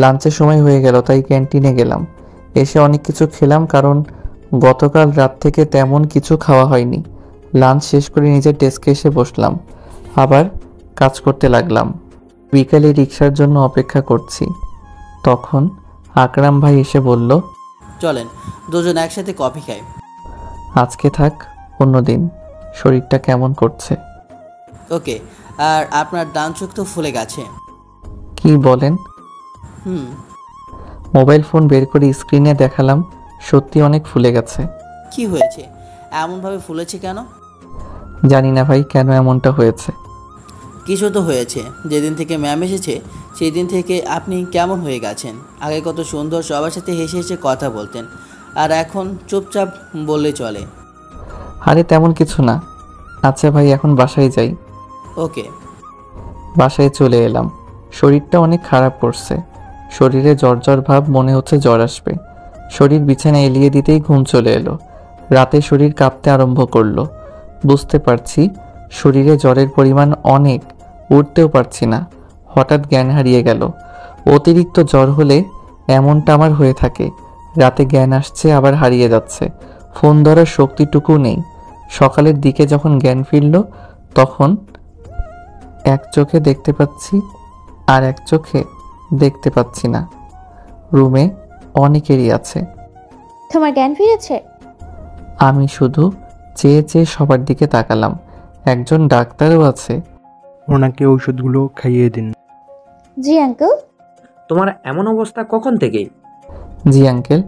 লাঞ্চের সময় হয়ে গেল, তাই ক্যান্টিনে গেলাম। এসে অনেক কিছু খেলাম, কারণ গতকাল রাত থেকে তেমন কিছু খাওয়া হয়নি। লাঞ্চ শেষ করে নিজের ডেস্কে এসে বসলাম, আবার কাজ করতে লাগলাম। বিকালে রিক্সার জন্য অপেক্ষা করছি। তখন আকরাম ভাই এসে বলল, চলেন দুজন একসাথে কফি খাই। আজকে থাক, অন্যদিন। শরীরটা কেমন করছে? ওকে। আর আপনার ডান চোখ তো ফুলে গেছে। কি বলেন? মোবাইল ফোন বের করে স্ক্রিনে দেখালাম, সত্যি অনেক ফুলে গেছে। কি হয়েছে? এমনভাবে ফুলেছে কেন? জানি না ভাই, কেন এমনটা হয়েছে। কিছু তো হয়েছে। যেদিন থেকে ম্যাম এসেছে সেই দিন থেকে আপনি কেমন হয়ে গেছেন। আগে কত সুন্দর, সবার সাথে হেসে হেসে কথা বলতেন, আর এখন চুপচাপ বললে চলে। আরে তেমন কিছু না। আচ্ছা ভাই, এখন বাসায় যাই। ওকে। বাসায় চলে এলাম। শরীরটা অনেক খারাপ করছে। শরীরে জ্বর জ্বর ভাব, মনে হচ্ছে জ্বর আসবে। শরীর বিছানায় এলিয়ে দিতেই ঘুম চলে এলো। রাতে শরীর কাঁপতে আরম্ভ করলো। বুঝতে পারছি শরীরে জ্বরের পরিমাণ অনেক, উঠতেও পারছি না। হঠাৎ জ্ঞান হারিয়ে গেল। অতিরিক্ত জ্বর হলে এমনটা আমার হয়ে থাকে। রাতে জ্ঞান আসছে, আবার হারিয়ে যাচ্ছে। ফোন ধরার শক্তিটুকু নেই। সকালের দিকে যখন জ্ঞান ফিরল, তখন এক চোখে দেখতে পাচ্ছি আর এক চোখে দেখতে পাচ্ছি না। রুমে অনেকেরই আছে। তোমার জ্ঞান ফিরেছে? আমি শুধু চেয়ে চেয়ে সবার দিকে তাকালাম। একজন ডাক্তারও আছে। ওনাকে ঔষধগুলো খাইয়ে দিন। জি আঙ্কেল। তোমার এমন অবস্থা কখন থেকে? জি আঙ্কেল,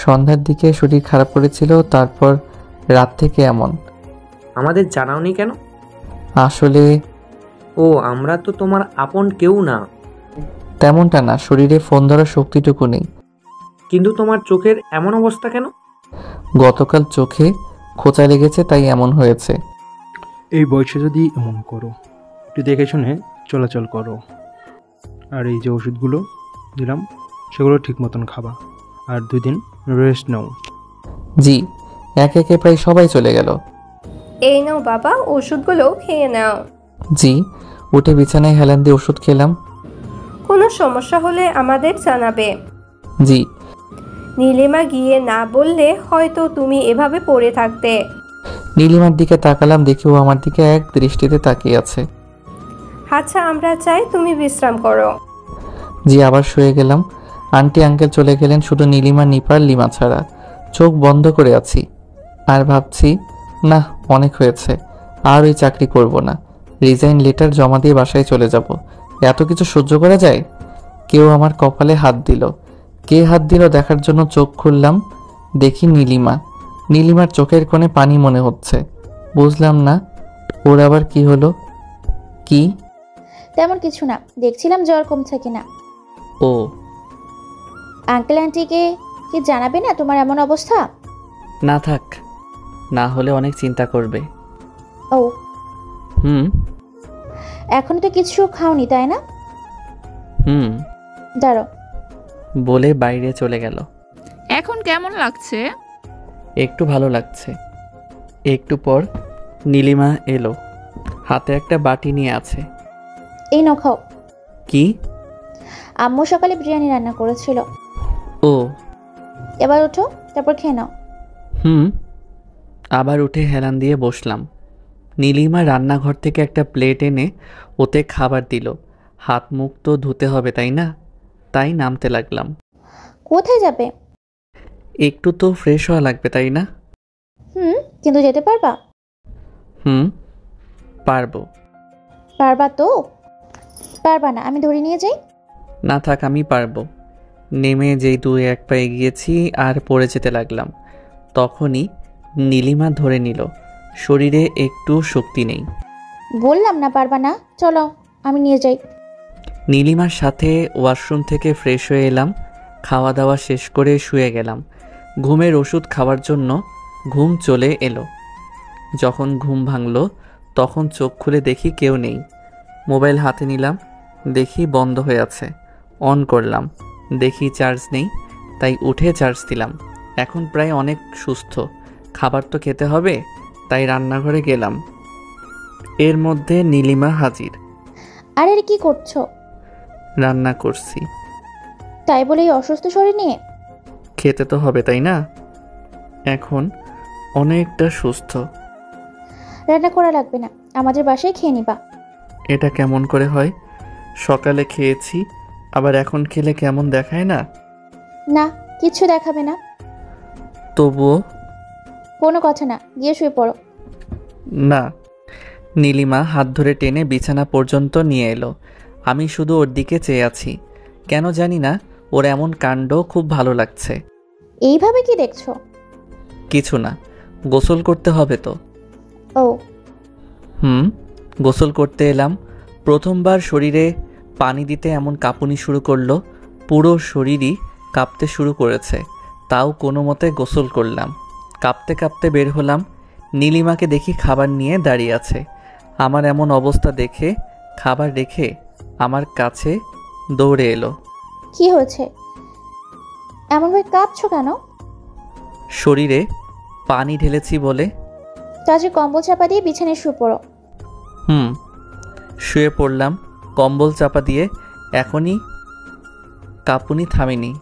সন্ধ্যার দিকে শরীর খারাপ করেছিল, তারপর রাত থেকে এমন। আমাদের জানাওনি কেন? আসলে ও, আমরা তো তোমার আপন কেউ না। তেমনটা না, শরীরে ফোন ধরার শক্তিটুকু নেই। কিন্তু তোমার চোখের এমন অবস্থা কেন? গতকাল চোখে খোঁচা লেগেছে, তাই এমন হয়েছে। এই বয়সে যদি এমন করো, একটু দেখে শুনে চলাচল করো। আর এই যে ওষুধগুলো দিলাম সেগুলো ঠিক মতন খাবা, আর 2 দিন রেস্ট নাও। জি, একে একে প্রায় সবাই চলে গেল। এই নাও বাবা, ওষুধগুলো খেয়ে নাও। জি, উঠে বিছানায় হেলান দিয়ে ওষুধ খেলাম। কোনো সমস্যা হলে আমাদের জানাবে। জি। নীলিমা গিয়ে না বললে হয়তো তুমি এভাবে পড়ে থাকতে। নীলিমার দিকে তাকালাম, দেখি ও আমার দিকে এক দৃষ্টিতে তাকিয়ে আছে। আচ্ছা, আমরা চাই তুমি বিশ্রাম করো। জি, আবার শুয়ে গেলাম। আন্টি আঙ্কেল চলে গেলেন, শুধু নীলিমা, নিপার, লিমা ছাড়া। চোখ বন্ধ করে আছি আর ভাবছি, না অনেক হয়েছে, আর ওই চাকরি করব না। রিজাইন লেটার জমা দিয়ে বাসায় চলে যাব। এত কিছু সহ্য করা যায়? কেউ আমার কপালে হাত দিল। কে হাত দিল দেখার জন্য চোখ খুললাম, দেখি নীলিমা। নীলিমার চোখের কোণে পানি মনে হচ্ছে। বুঝলাম না ওর আবার কি হলো। কি? তেমন কিছু না, দেখছিলাম জ্বর কমছে কিনা। ও, আঙ্কেল আন্টিকে কি জানাবে না তোমার এমন অবস্থা? না থাক, না হলে অনেক চিন্তা করবে। ও হুম। এখন তো কিছু খাওনি তাই না? হুম। দাঁড়ো বলে বাইরে চলে গেল। এখন কেমন লাগছে? একটু ভালো লাগছে। একটু পর নীলিমা এলো, হাতে একটা বাটি নিয়ে আছে। এই নাও খাও। কি? আম্মু সকালে বিরিয়ানি রান্না করেছিল। ও, এবার ওঠো, তারপর খেয়ে নাও। হুম। আবার উঠে হেলান দিয়ে বসলাম। নীলিমা রান্নাঘর থেকে একটা প্লেট এনে ওতে খাবার দিল। হাত মুখ তো ধুতে হবে তাই না? তাই নামতে লাগলাম। কোথায় যাবে? একটু তো ফ্রেশ হওয়া লাগবে তাই না? কিন্তু যেতে পারবা? হুম, পারবো। পারবা তো? পারবা না আমি ধরে নিয়ে যাই? না থাক, আমি পারবো। নেমে যেই 2-1 পা এগিয়েছি আর পড়ে যেতে লাগলাম, তখনই নীলিমা ধরে নিল। শরীরে একটু শক্তি নেই। বললাম না পারবা না, চলো আমি নিয়ে যাই। নীলিমার সাথে ওয়াশরুম থেকে ফ্রেশ হয়ে এলাম। খাওয়া দাওয়া শেষ করে শুয়ে গেলাম। ঘুমের ওষুধ খাওয়ার জন্য ঘুম চলে এলো। যখন ঘুম ভাঙল তখন চোখ খুলে দেখি কেউ নেই। মোবাইল হাতে নিলাম, দেখি বন্ধ হয়ে আছে। অন করলাম, দেখি চার্জ নেই, তাই উঠে চার্জ দিলাম। এখন প্রায় অনেক সুস্থ। খাবার তো খেতে হবে, তাই রান্নাঘরে গেলাম। এর মধ্যে নীলিমা হাজির। আরে কি করছো? রান্না করছি। তাই বলে এই অসুস্থ শরীর নিয়ে? খেতে তো হবে তাই না? এখন অনেকটা সুস্থ। রান্না করা লাগবে না, আমাদের বাসায় খেয়ে নিবা। এটা কেমন করে হয়? সকালে খেয়েছি, আবার এখন খেলে কেমন দেখায় না? না, কিচ্ছু দেখাবে না। তবুও? কোনো কথা না, গিয়ে শুয়ে পড়ো। না। নীলিমা হাত ধরে টেনে বিছানা পর্যন্ত নিয়ে এলো। আমি শুধু ওর দিকে চেয়ে আছি। কেন জানি না ওর এমন কাণ্ড খুব ভালো লাগছে। এইভাবে কি দেখছো? কিছু না, গোসল করতে হবে তো। ও গোসল করতে এলাম। প্রথমবার শরীরে পানি দিতে এমন কাঁপুনি শুরু করলো। পুরো শরীরই কাঁপতে শুরু করেছে, তাও কোনো মতে গোসল করলাম। কাঁপতে কাঁপতে বের হলাম। নীলিমাকে দেখি খাবার নিয়ে দাঁড়িয়ে আছে। আমার এমন অবস্থা দেখে খাবার রেখে আমার কাছে দৌড়ে এলো। কি হয়েছে? এমনভাবে কাঁপছো কেন? শরীরে পানি ঢেলেছি বলে। তাড়াতাড়ি কম্বল চাপা দিয়ে বিছানায় শুয়ে পড়ো। শুয়ে পড়লাম কম্বল চাপা দিয়ে। এখনই কাঁপুনি থামেনি।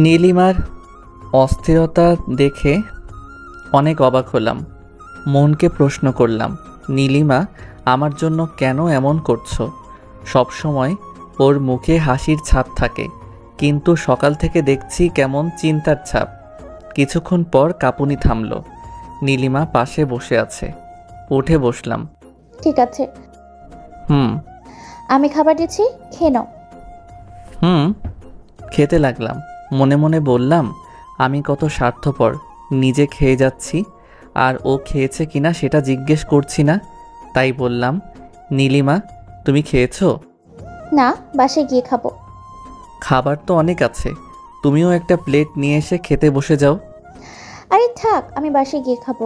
নীলিমার অস্থিরতা দেখে অনেক অবাক হলাম। মনকে প্রশ্ন করলাম, নীলিমা আমার জন্য কেন এমন করছো? সবসময় ওর মুখে হাসির ছাপ থাকে, কিন্তু সকাল থেকে দেখছি কেমন চিন্তার ছাপ। কিছুক্ষণ পর কাঁপুনি থামল। নীলিমা পাশে বসে আছে। উঠে বসলাম। ঠিক আছে, আমি খাবার দিচ্ছি, খেয়ে নাও। খেতে লাগলাম। মনে মনে বললাম, আমি কত স্বার্থপর, নিজে খেয়ে যাচ্ছি আর ও খেয়েছে কিনা সেটা জিজ্ঞেস করছি না। তাই বললাম, নীলিমা তুমি খেয়েছো? না, বাসায় গিয়ে খাবো। খাবার তো অনেক আছে, তুমিও একটা প্লেট নিয়ে এসে খেতে বসে যাও। আরে থাক, আমি বাসায় গিয়ে খাবো।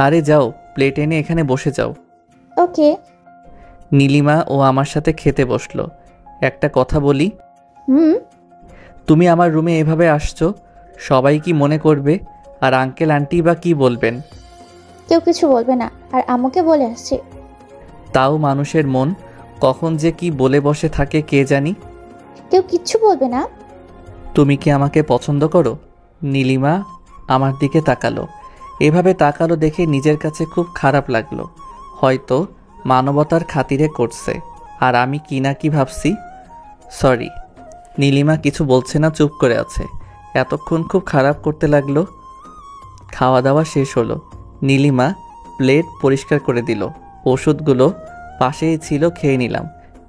আরে যাও, প্লেট এনে এখানে বসে যাও। ওকে। নীলিমা ও আমার সাথে খেতে বসলো। একটা কথা বলি, হুম। তুমি আমার রুমে এভাবে আসছো, সবাই কি মনে করবে? আর আঙ্কেল আন্টি বা কি বলবেন? কেউ কিছু বলবে না, আর আম্মুকে বলে আসছি। তাও মানুষের মন কখন যে কি বলে বসে থাকে কে জানি। কেউ কিচ্ছু বলবে না। তুমি কি আমাকে পছন্দ করো? নীলিমা আমার দিকে তাকালো। এভাবে তাকালো দেখে নিজের কাছে খুব খারাপ লাগলো। হয়তো মানবতার খাতিরে করছে, আর আমি কি না কি ভাবছি। সরি। নীলিমা কিছু বলছে না, চুপ করে আছে। এতক্ষণ খুব খারাপ করতে লাগলো। খাওয়া দাওয়া শেষ হলো। নীলিমা প্লেট পরিষ্কার করে দিল। ওষুধগুলো পাশেই ছিল, খেয়ে নিলাম।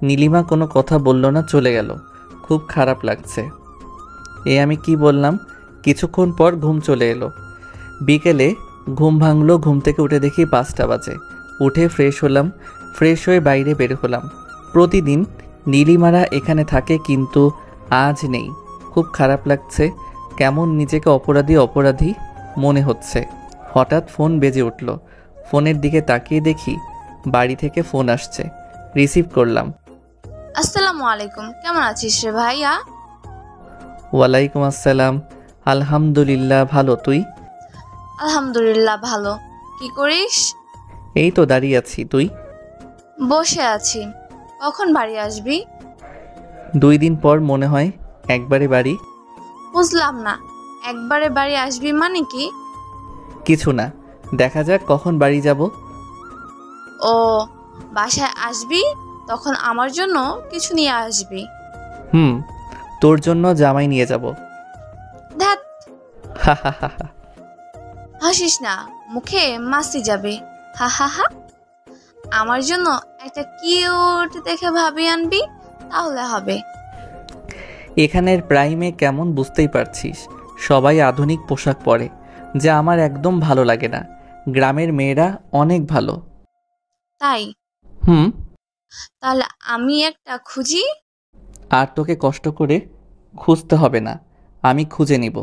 নীলিমা কোনো কথা বলল না, চলে গেল। খুব খারাপ লাগছে। আমি কি বললাম? কিছুক্ষণ পর ঘুম চলে এলো। বিকেলে ঘুম ভাঙলো। ঘুম থেকে উঠে দেখি 5টা বাজে। উঠে ফ্রেশ হলাম। ফ্রেশ হয়ে বাইরে বের হলাম। প্রতিদিন নীলিমারা এখানে থাকে, কিন্তু আজ নেই। খুব খারাপ লাগছে। কেমন নিজেকে অপরাধী মনে হচ্ছে। হঠাৎ ফোন বেজে উঠল। ফোনের দিকে তাকিয়ে দেখি বাড়ি থেকে ফোন আসছে। রিসিভ করলাম। আসসালামু আলাইকুম, কেমন আছিস রে ভাইয়া? ওয়ালাইকুম আসসালাম। আলহামদুলিল্লাহ, ভালো। তুই? আলহামদুলিল্লাহ ভালো। কি করিস? এই তো দাঁড়িয়ে আছি। তুই? বসে আছি। কখন বাড়ি আসবি? 2 দিন পর মনে হয়। একবারে বাড়ি? বুঝলাম না, একবারে বাড়ি আসবি মানে কি? কিছু না, দেখা যাক কখন বাড়ি যাব। ও, বাসায় আসবি তখন আমার জন্য কিছু নিয়ে আসবি। তোর জন্য জামাই নিয়ে যাব। ধ্যাত, হা হা হা হা। হাসিস না, মুখে মাসি যাবে। হা হা হা। আমার জন্য একটা কিউট দেখে ভাবি আনবি, তাহলে হবে। এখানের প্রাইমে কেমন বুঝতেই পারছিস, সবাই আধুনিক পোশাক পরে, যা আমার একদম ভালো লাগে না। গ্রামের মেয়েরা অনেক ভালো। তাই? তাহলে আমি একটা খুঁজি। আর তোকে কষ্ট করে খুঁজতে হবে না, আমি খুঁজে নিব।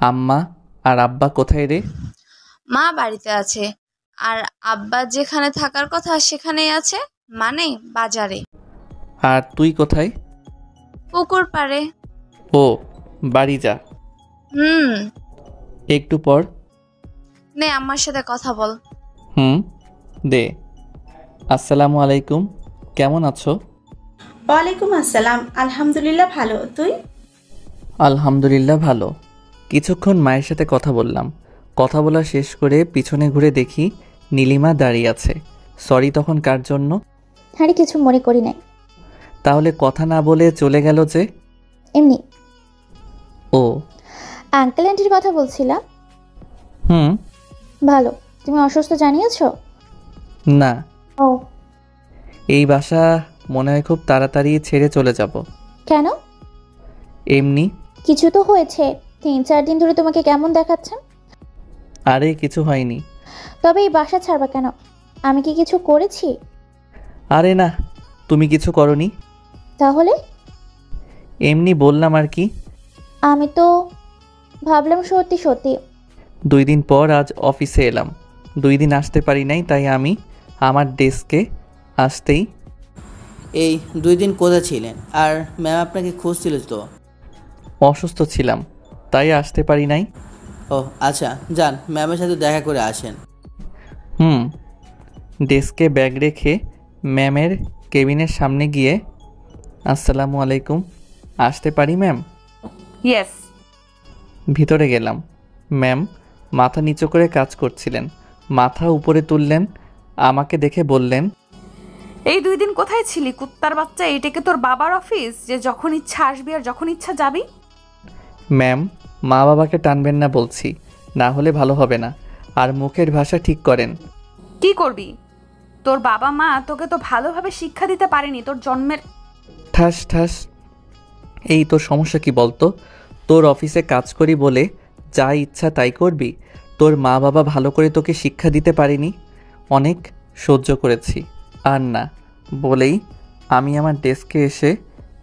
আম্মা আর আব্বা কোথায় রে? মা বাড়িতে আছে, আর আব্বা যেখানে থাকার কথা সেখানেই আছে, মানে বাজারে। আর তুই কোথায়? পুকুর পাড়ে। ও, বাড়ি যা। একটু পর। নে আমার সাথে কথা বল। দে। আসসালামু আলাইকুম, কেমন আছো? ওয়ালাইকুম আসসালাম, আলহামদুলিল্লাহ ভালো। তুই? আলহামদুলিল্লাহ ভালো। কিছুক্ষণ মায়ের সাথে কথা বললাম। কথা বলা শেষ করে পিছনে ঘুরে দেখি নীলিমা দাঁড়িয়ে আছে। সরি তখন কার জন্য? আরে কিছু মনে করি নাই। তাহলে কথা না বলে চলে গেল যে? এমনি। ও, আঙ্কেল আন্টির কথা বলছিলাম। ভালো। তুমি অসুস্থ জানিয়েছো? না। ও, এই বাসা মনে হয় খুব তাড়াতাড়ি ছেড়ে চলে যাব। কেন? এমনি। কিছু তো হয়েছে। 3-4 দিন ধরে তোমাকে কেমন দেখাচ্ছে? আরে কিছু হয়নি। তবে এই বাসা ছাড়বা কেন? আমি কি কিছু করেছি? আরে না, তুমি কিছু করনি। তাহলে? এমনি বললাম আর কি। আমি তো ভাবলাম সত্যি সত্যি। 2 দিন পর আজ অফিসে এলাম। 2 দিন আসতে পারি নাই, তাই আমি আমার ডেস্কে আসতেই। এই 2 দিন কোথায় ছিলেন? আর ম্যাম আপনাকে খুঁজছিল তো? অসুস্থ ছিলাম, তাই আসতে পারি নাই। ও আচ্ছা, যান ম্যামের সাথে দেখা করে আসেন। ডেস্কে ব্যাগ রেখে ম্যামের কেবিনের সামনে গিয়ে, আসসালামু আলাইকুম, আসতে পারি ম্যাম? ইয়েস। ভিতরে গেলাম। ম্যাম মাথা নিচু করে কাজ করছিলেন। মাথা উপরে তুললেন, আমাকে দেখে বললেন, এই 2 দিন কোথায় ছিলি কুত্তার বাচ্চা? এটাকে তোর বাবার অফিস যে যখন ইচ্ছা আসবি আর যখন ইচ্ছা যাবি? ম্যাম মা বাবাকে টানবেন না বলছি, না হলে ভালো হবে না। আর মুখের ভাষা ঠিক করেন। কি করবি? তোর বাবা মা তোকে তো ভালোভাবে শিক্ষা দিতে পারেনি তোর জন্মের। ঠাস ঠাস। এই তোর সমস্যা কি বলতো? তোর অফিসে কাজ করি বলে যা ইচ্ছা তাই করবি? তোর মা বাবা ভালো করে তোকে শিক্ষা দিতে পারেনি? অনেক সহ্য করেছি, আর না বলেই আমি আমার ডেস্কে এসে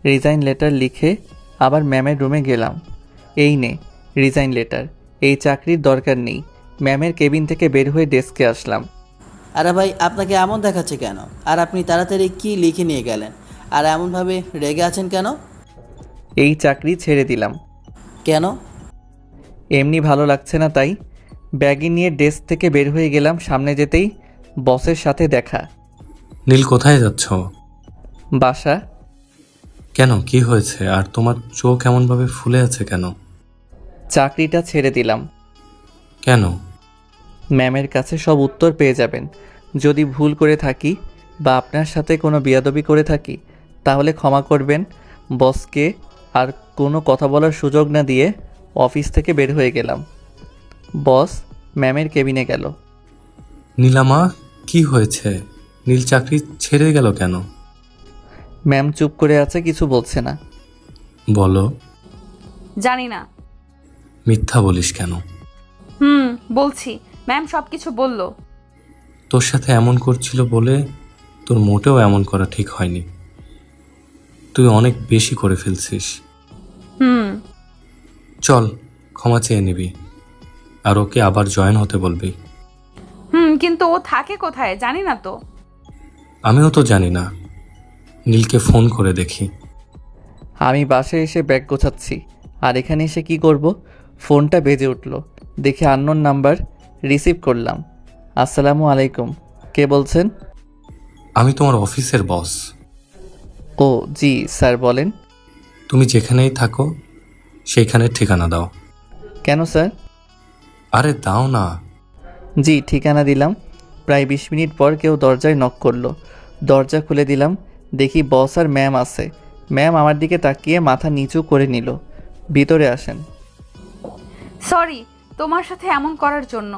রিজাইন লেটার লিখে আবার ম্যামের রুমে গেলাম। এই নে রিজাইন লেটার, এই চাকরির দরকার নেই। ম্যামের কেবিন থেকে বের হয়ে ডেস্কে আসলাম। আরে ভাই, আপনাকে এমন দেখাচ্ছে কেন? আর আপনি তাড়াতাড়ি কি লিখে নিয়ে গেলেন? আর এমনভাবে রেগে আছেন কেন? এই চাকরি ছেড়ে দিলাম। কেন? এমনি ভালো লাগছে না তাই। ব্যাগি নিয়ে ডেস্ক থেকে বের হয়ে গেলাম। সামনে যেতেই বসের সাথে দেখা। নীল, কোথায় যাচ্ছ? বাসা। কেন, কি হয়েছে? আর তোমার চোখ এমনভাবে ফুলে আছে কেন? চাকরিটা ছেড়ে দিলাম। কেন? ম্যামের কাছে সব উত্তর পেয়ে যাবেন। যদি ভুল করে থাকি বা আপনার সাথে কোনো বেয়াদবি করে থাকি তাহলে ক্ষমা করবেন। বসকে আর কোনো কথা বলার সুযোগ না দিয়ে অফিস থেকে বের হয়ে গেলাম। বস ম্যামের কেবিনে গেল। নীলামা, কি হয়েছে? নীল চাকরি ছেড়ে গেল কেন? ম্যাম চুপ করে আছে, কিছু বলছে না। বলো। জানি না। মিথ্যা বলিস কেন? বলছি, ম্যাম সব কিছু বলল। তোর সাথে এমন করছিল বলে তোর মোটেও এমন করা ঠিক হয়নি। তুই অনেক বেশি করে ফেলছিস। চল, ক্ষমা চেয়ে নিবি আর ওকে আবার জয়েন হতে বলবি। কিন্তু ও থাকে কোথায় জানি না তো। আমিও তো জানি না। নীলকে ফোন করে দেখি। আমি বাসায় এসে ব্যাগ গোছাচ্ছি, আর এখানে এসে কি করব? ফোনটা বেজে উঠল। দেখে আননোন নাম্বার, রিসিভ করলাম। আসসালামু আলাইকুম, কে বলছেন? আমি তোমার অফিসের বস। ও জি স্যার, বলেন। তুমি যেখানেই থাকো সেইখানের ঠিকানা দাও। কেন স্যার? আরে দাও না। জি ঠিকানা দিলাম। প্রায় 20 মিনিট পর কেউ দরজায় নক করলো। দরজা খুলে দিলাম। দেখি বস আর ম্যাম আছে। ম্যাম আমার দিকে তাকিয়ে মাথা নিচু করে নিল। ভিতরে আসেন। সরি তোমার সাথে এমন করার জন্য।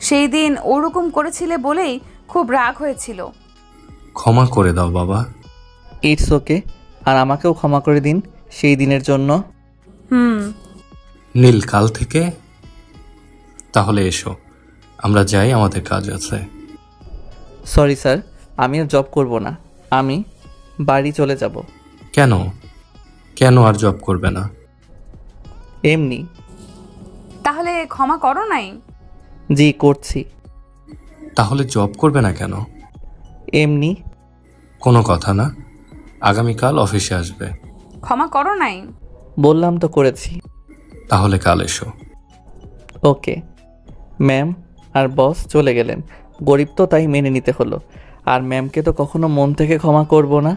সেই দিন ওরকম করেছিলে বলেই খুব রাগ হয়েছিল। ক্ষমা করে দাও বাবা। ইটস ওকে, আর আমাকেও ক্ষমা করে দিন সেই দিনের জন্য। নীল, কাল থেকে তাহলে এসো, আমরা যাই, আমাদের কাজ আছে। সরি স্যার, আমি আর জব করব না। আমি বাড়ি চলে যাব। কেন? কেন আর জব করবে না? এমনি। তাহলে ক্ষমা করো নাই? জি করছি। তাহলে জব করবে না কেন? এমনি। কোনো কথা না, আগামীকাল অফিসে আসবে। ক্ষমা করো নাই? বললাম তো করেছি। তাহলে কাল এসো। ওকে। ম্যাম আর বস চলে গেলেন। গরিব তো তাই মেনে নিতে হলো। আর ম্যামকে তো কখনো মন থেকে ক্ষমা করব না।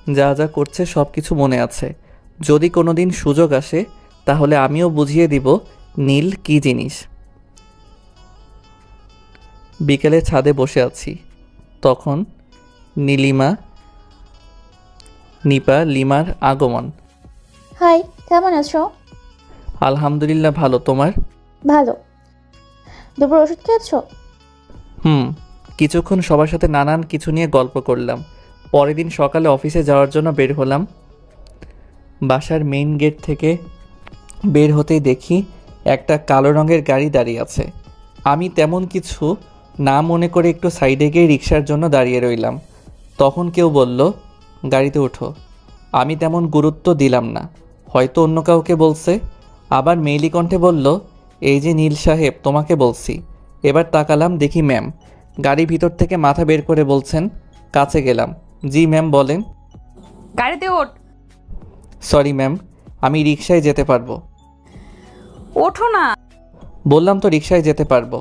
যা যা করছে সব কিছু মনে আছে। যদি কোনো দিন সুযোগ আসে তাহলে আমিও বুঝিয়ে দিব নীল কি জিনিস। বিকেলে ছাদে বসে আছি, তখন নিপা লিমার আগমন। হাই, কেমন আছো? আলহামদুলিল্লাহ ভালো, তোমার? ভালো। দুপুর ওষুধ খেয়েছো? কিছুক্ষণ সবার সাথে নানান কিছু নিয়ে গল্প করলাম। পরের দিন সকালে অফিসে যাওয়ার জন্য বের হলাম। বাসার মেইন গেট থেকে বের হতেই দেখি একটা কালো রঙের গাড়ি দাঁড়িয়ে আছে। আমি তেমন কিছু না মনে করে একটু সাইডে গিয়ে রিকশার জন্য দাঁড়িয়ে রইলাম। তখন কেউ বলল, গাড়িতে ওঠো। আমি তেমন গুরুত্ব দিলাম না, হয়তো অন্য কাউকে বলছে। আবার মেইলি কণ্ঠে বলল, এই যে নীল সাহেব, তোমাকে বলছি। এবার তাকালাম, দেখি ম্যাম গাড়ির ভিতর থেকে মাথা বের করে বলছেন। কাছে গেলাম। জি ম্যাম, বলেন। গাড়িতে ওঠ। সরি ম্যাম, আমি রিকশায় যেতে পারবো। ওঠো না। বললাম তো রিকশায় যেতে পারবো।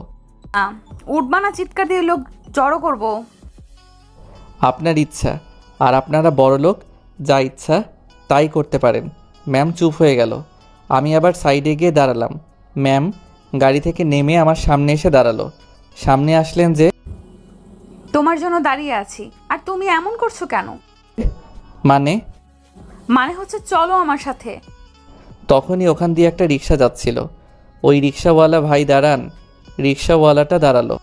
উঠবা না, চিৎকার দিয়ে লোক জড়ো করবো। আপনার ইচ্ছা, আর আপনারা বড় লোক, যা ইচ্ছা তাই করতে পারেন। ম্যাম চুপ হয়ে গেল। আমি আবার সাইডে গিয়ে দাঁড়ালাম। ম্যাম গাড়ি থেকে নেমে আমার সামনে এসে দাঁড়ালো। সামনে আসলেন যে, তোমার জন্য দাঁড়িয়ে আছি, আর তুমি এমন করছো কেন? মানে হচ্ছে চলো আমার সাথে। তখনই ওখান দিয়ে একটা রিকশা যাচ্ছিল। ওই রিকশাওয়ালা ভাই দাঁড়ান। রিকশাওয়ালাটা দাঁড়ালো।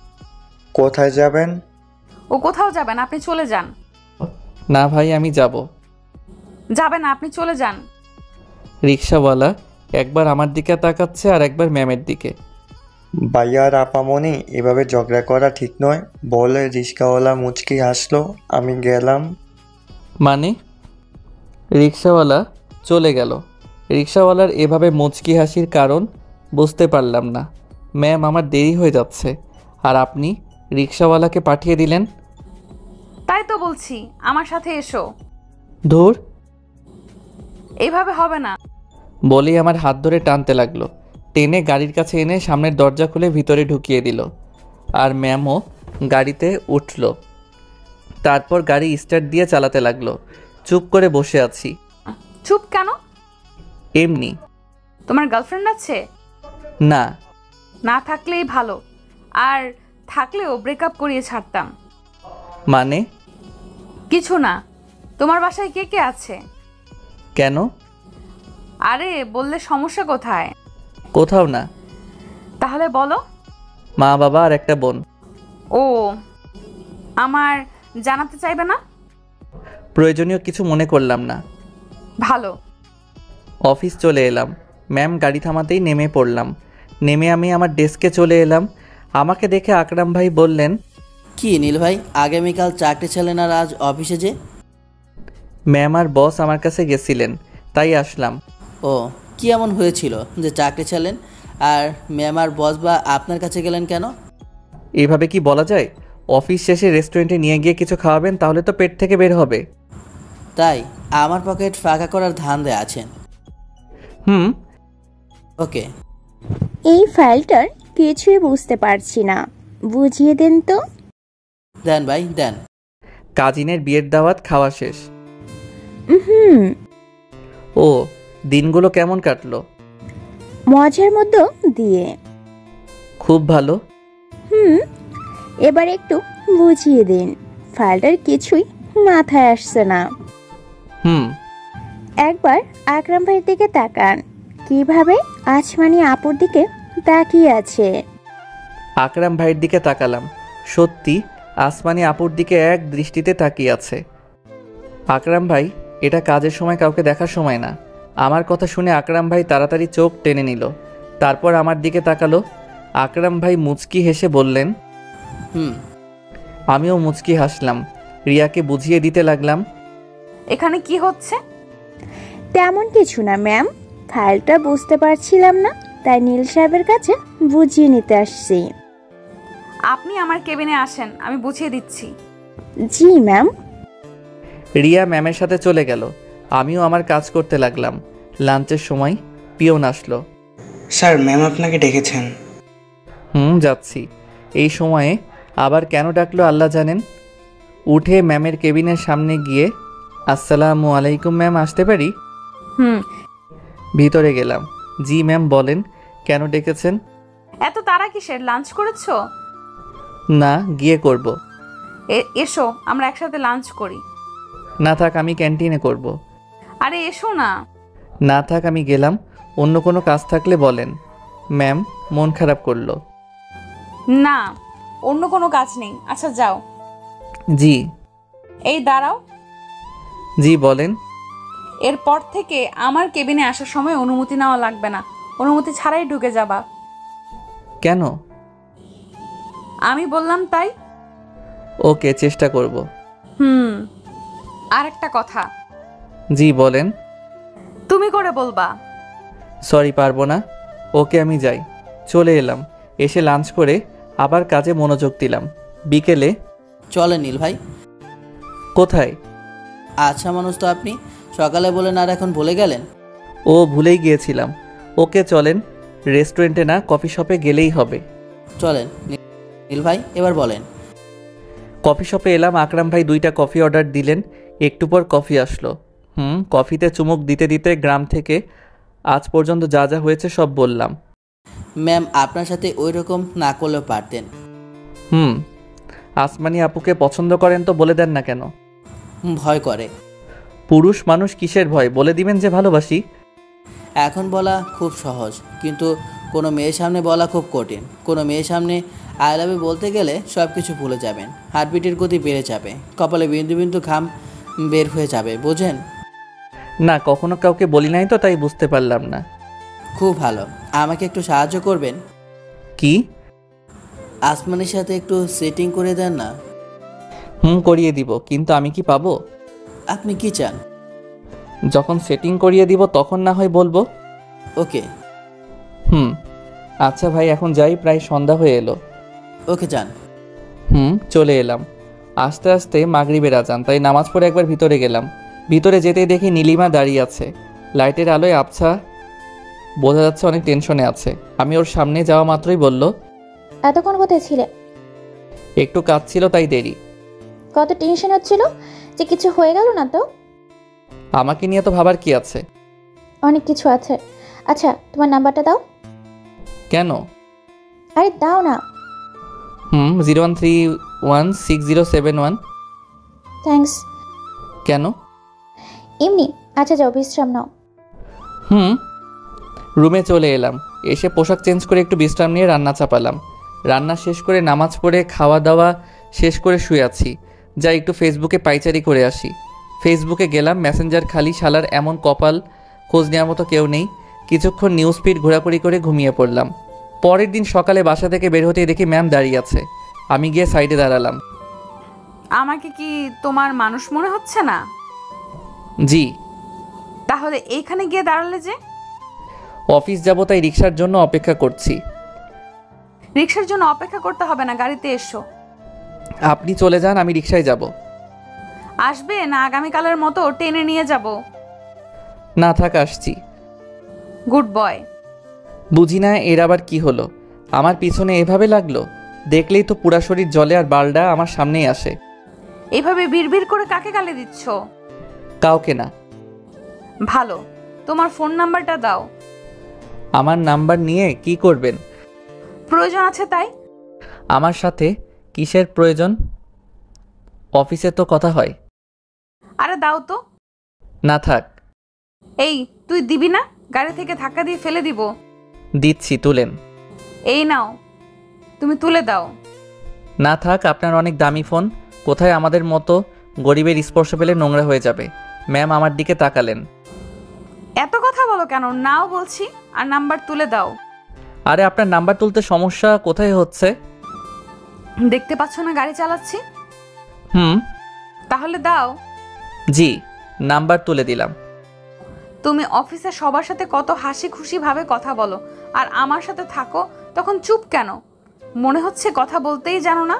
কোথায় যাবেন? ও কোথাও যাবেন, আপনি চলে যান। না ভাই, আমি যাব। যাবে না, আপনি চলে যান। রিক্সাওয়ালা একবার আমার দিকে তাকাচ্ছে আর একবার ম্যামের দিকে। ভাইয়া আর আপামনি এভাবে ঝগড়া করা ঠিক নয় বলে রিক্সাওয়ালা মুচকি হাসলো। আমি গেলাম। মানে? রিক্সাওয়ালা চলে গেল। রিক্সাওয়ালার এভাবে মুচকি হাসির কারণ বুঝতে পারলাম না। ম্যাম, আমার দেরি হয়ে যাচ্ছে আর আপনি রিক্সাওয়ালাকে পাঠিয়ে দিলেন। তাই তো বলছি, আমার সাথে এসো। ধুর, এইভাবে হবে না। বলেই আমার হাত ধরে টানতে লাগলো। টেনে গাড়ির কাছে এনে সামনের দরজা খুলে ভিতরে ঢুকিয়ে দিল। আর ম্যামও গাড়িতে উঠল। তারপর গাড়ি স্টার্ট দিয়ে চালাতে লাগলো। চুপ করে বসে আছি। চুপ কেন? এমনি। তোমার গার্লফ্রেন্ড আছে? না। না থাকলেই ভালো, আর থাকলেও ব্রেকআপ করিয়ে ছাড়তাম। মানে? কিছু না। তোমার বাসায় কে কে আছে? কেন? আরে বললে সমস্যা কোথায়? কোথাও না। তাহলে বলো। মা, বাবা আর একটা বোন। ও, আমার জানাতে চাইবে না? প্রয়োজনীয় কিছু মনে করলাম না। ভালো। অফিস চলে এলাম। ম্যাম গাড়ি থামাতেই নেমে পড়লাম। নেমে আমি আমার ডেস্কে চলে এলাম। আমাকে দেখে আকরাম ভাই বললেন, কি নীল ভাই, আগামীকাল চাকরি ছিলেন আর আজ অফিসে যে? ম্যাম আর বস আমার কাছে গেছিলেন, তাই আসলাম। ও, কি এমন হয়েছিল যে চাকরি ছিলেন আর ম্যাম আর বস বা আপনার কাছে গেলেন কেন? এভাবে কি বলা যায়? অফিস শেষে রেস্টুরেন্টে নিয়ে গিয়ে কিছু খাওয়াবেন, তাহলে তো পেট থেকে বের হবে। তাই আমার পকেট ফাঁকা করার ধান্দে আছেন? ওকে। এই ফাইলটার কিছুই বুঝতে পারছি না, বুঝিয়ে দেন তো। দেন ভাই দেন। কাজিনের বিয়ের দাওয়াত খাওয়া শেষ। ও, দিনগুলো কেমন কাটলো? মজার মধ্যে দিয়ে। খুব ভালো। এবার একটু বুঝিয়ে দিন, ফাইলটার কিছুই মাথায় আসছে না। একবার আকরাম ভাইয়ের দিকে তাকান, কিভাবে আসমানি আপুর দিকে তাকিয়ে আছে। আকরাম ভাইয়ের দিকে তাকালাম। সত্যি আসমানি আপুর দিকে এক দৃষ্টিতে তাকিয়ে আছে। আকরাম ভাই, এটা কাজের সময় কাউকে দেখার সময় না। আমার কথা শুনে আকরাম ভাই তাড়াতাড়ি চোখ টেনে নিল। তারপর আমার দিকে তাকালো। আকরাম ভাই মুচকি হেসে বললেন, আমিও মুচকি হাসলাম। রিয়াকে বুঝিয়ে দিতে লাগলাম, এখানে কি হচ্ছে? তেমন কিছু না ম্যাম, ফাইলটা বুঝতে পারছিলাম না, তাই নীল সাহেবের কাছে বুঝিয়ে নিতে আসছি। আপনি আমার কেবিনে আসেন, আমি বুঝিয়ে দিচ্ছি। জি ম্যাম। রিয়া ম্যামের সাথে চলে গেল। আমিও আমার কাজ করতে লাগলাম। লাঞ্চের সময় পিয়ন আসলো। স্যার, ম্যাম আপনাকে ডেকেছেন। যাচ্ছি। এই সময়ে আবার কেন ডাকলো আল্লাহ জানেন। উঠে ম্যামের কেবিনের সামনে গিয়ে, আসসালামু আলাইকুম ম্যাম, আসতে পারি? ভিতরে গেলাম। জি ম্যাম, বলেন কেন ডেকেছেন? এত তাড়া কিসের? লাঞ্চ করেছো? না, গিয়ে করব। এসো, আমরা একসাথে লাঞ্চ করি। না থাক, আমি ক্যান্টিনে করব। আরে এসো না। না থাক, আমি গেলাম। অন্য কোনো কাজ থাকলে বলেন। ম্যাম মন খারাপ করলো। না, অন্য কোনো কাজ নেই। আচ্ছা যাও। জি। এই দাঁড়াও। জি বলেন। এরপর থেকে আমার কেবিনে আসার সময় অনুমতি নেওয়া লাগবে না, অনুমতি ছাড়াই ঢুকে যাবা। কেন? আমি বললাম তাই। ওকে, চেষ্টা করব। আর একটা কথা। জি বলেন। তুমি করে বলবা। সরি, পারবো না। ওকে, আমি যাই। চলে এলাম। এসে লাঞ্চ করে আবার কাজে মনোযোগ দিলাম। বিকেলে চলে নীল ভাই। কোথায়? আচ্ছা মানুষ তো আপনি, সকালে বলেন আর এখন ভুলে গেলেন। ও, ভুলেই গিয়েছিলাম। ওকে চলেন। রেস্টুরেন্টে না, কফি শপে গেলেই হবে। চলেন নীল ভাই, এবার বলেন। কফি শপে এলাম। আকরাম ভাই 2টা কফি অর্ডার দিলেন। একটু পর কফি আসলো। কফিতে চুমুক দিতে দিতে গ্রাম থেকে আজ পর্যন্ত যা যা হয়েছে সব বললাম। ম্যাম আপনার সাথে ওই রকম না করলেও পারতেন। আসমানি আপুকে পছন্দ করেন তো বলে দেন না কেন? ভয় করে। পুরুষ মানুষ কিসের ভয়? বলে দিবেন যে ভালোবাসি। এখন বলা খুব সহজ, কিন্তু কোনো মেয়ের সামনে বলা খুব কঠিন। কোনো মেয়ের সামনে আই লাভ ইউ বলতে গেলে সব কিছু ভুলে যাবেন। হার্টবিটের গতি বেড়ে যাবে, কপালে বিন্দু বিন্দু ঘাম বের হয়ে যাবে, বোঝেন? না, কখনো কাউকে বলি নাই তো, তাই বুঝতে পারলাম না। খুব ভালো। আমাকে একটু সাহায্য করবেন? কি? আসমানের সাথে একটু সেটিং করে দেন না। করিয়ে দিব, কিন্তু আমি কি পাবো? আপনি কি চান? যখন সেটিং করিয়ে দিব তখন না হয় বলবো। ওকে। আচ্ছা ভাই, এখন যাই, প্রায় সন্ধ্যা হয়ে এলো। ওকে যান। চলে এলাম। আস্তে আস্তে মাগরিবের আজান, তাই নামাজ পড়ে একবার ভিতরে গেলাম। ভিতরে যেতেই দেখি নীলিমা দাঁড়িয়ে আছে, লাইটের আলোয় আবছা, বোঝা যাচ্ছে অনেক টেনশনে আছে। আমি ওর সামনে যাওয়া মাত্রই বলল, এতক্ষণ কোথায় ছিলে? একটু কাজ ছিল তাই দেরি। কত টেনশন হচ্ছিল যে কিছু হয়ে গেল না তো? আমাকে নিয়ে তো ভাবার কি আছে? অনেক কিছু আছে। আচ্ছা, তোমার নাম্বারটা দাও। কেন? আরে দাও না। 01316071। থ্যাঙ্কস। কেন? এমনি। আচ্ছা যাও, বিশ্রাম নাও। রুমে চলে এলাম। এসে পোশাক চেঞ্জ করে একটু বিশ্রাম নিয়ে রান্না চাপালাম। রান্না শেষ করে নামাজ পড়ে খাওয়া দাওয়া শেষ করে শুয়ে আছি। যাই একটু ফেসবুকে পাইচারি করে আসি। ফেসবুকে গেলাম, মেসেঞ্জার খালি, শালার এমন কপাল, খোঁজ নেওয়ার মতো কেউ নেই। কিছুক্ষণ নিউজ ফিড ঘোরাঘুরি করে ঘুমিয়ে পড়লাম। পরের দিন সকালে বাসা থেকে বের হতেই দেখি ম্যাম দাঁড়িয়ে আছে। আমি গিয়ে সাইডে দাঁড়ালাম। আমাকে কি তোমার মানুষ মনে হচ্ছে না? জি। তাহলে এইখানে গিয়ে দাঁড়ালে যে? অফিস যাব, তাই রিক্সার জন্য অপেক্ষা করছি। রিক্সার জন্য অপেক্ষা করতে হবে না, গাড়িতে এসো। আপনি চলে যান, আমি রিক্সায় যাব। আসবে না আগামীকালের মতো টেনে নিয়ে যাব? না থাক, আসছি। Good boy. বুঝি না এর আবার কি হলো, আমার পিছনে এভাবে লাগলো। দেখলেই তো পুরা শরীর জলে আর বালডা আমার সামনেই আসে। এইভাবে বিড়বিড় করে কাকে গালি দিচ্ছ? কাউকে না। ভালো, তোমার ফোন নাম্বারটা দাও। আমার নাম্বার নিয়ে কি করবেন? প্রয়োজন আছে তাই। আমার সাথে কিসের প্রয়োজন? অফিসে তো কথা হয়। আরে দাও তো। না থাক। এই তুই দিবি না? গাড়ি থেকে ধাক্কা দিয়ে ফেলে দিব। দিচ্ছি, তুলেন। এই নাও, তুমি তুলে দাও। না থাক, আপনার অনেক দামি ফোন, কোথায় আমাদের মতো গরিবের স্পর্শ পেলে নোংরা হয়ে যাবে। ম্যাম আমার দিকে তাকালেন। এত কথা বলো কেন? নাও বলছি, আর নাম্বার তুলে দাও। আরে আপনার নাম্বার তুলতে সমস্যা কোথায় হচ্ছে? দেখতে পাচ্ছ না গাড়ি চালাচ্ছি? তাহলে দাও। জি, নাম্বার তুলে দিলাম। তুমি অফিসে সবার সাথে কত হাসি খুশি ভাবে কথা বলো, আর আমার সাথে থাকো তখন চুপ কেন? মনে হচ্ছে কথা বলতেই জানো না।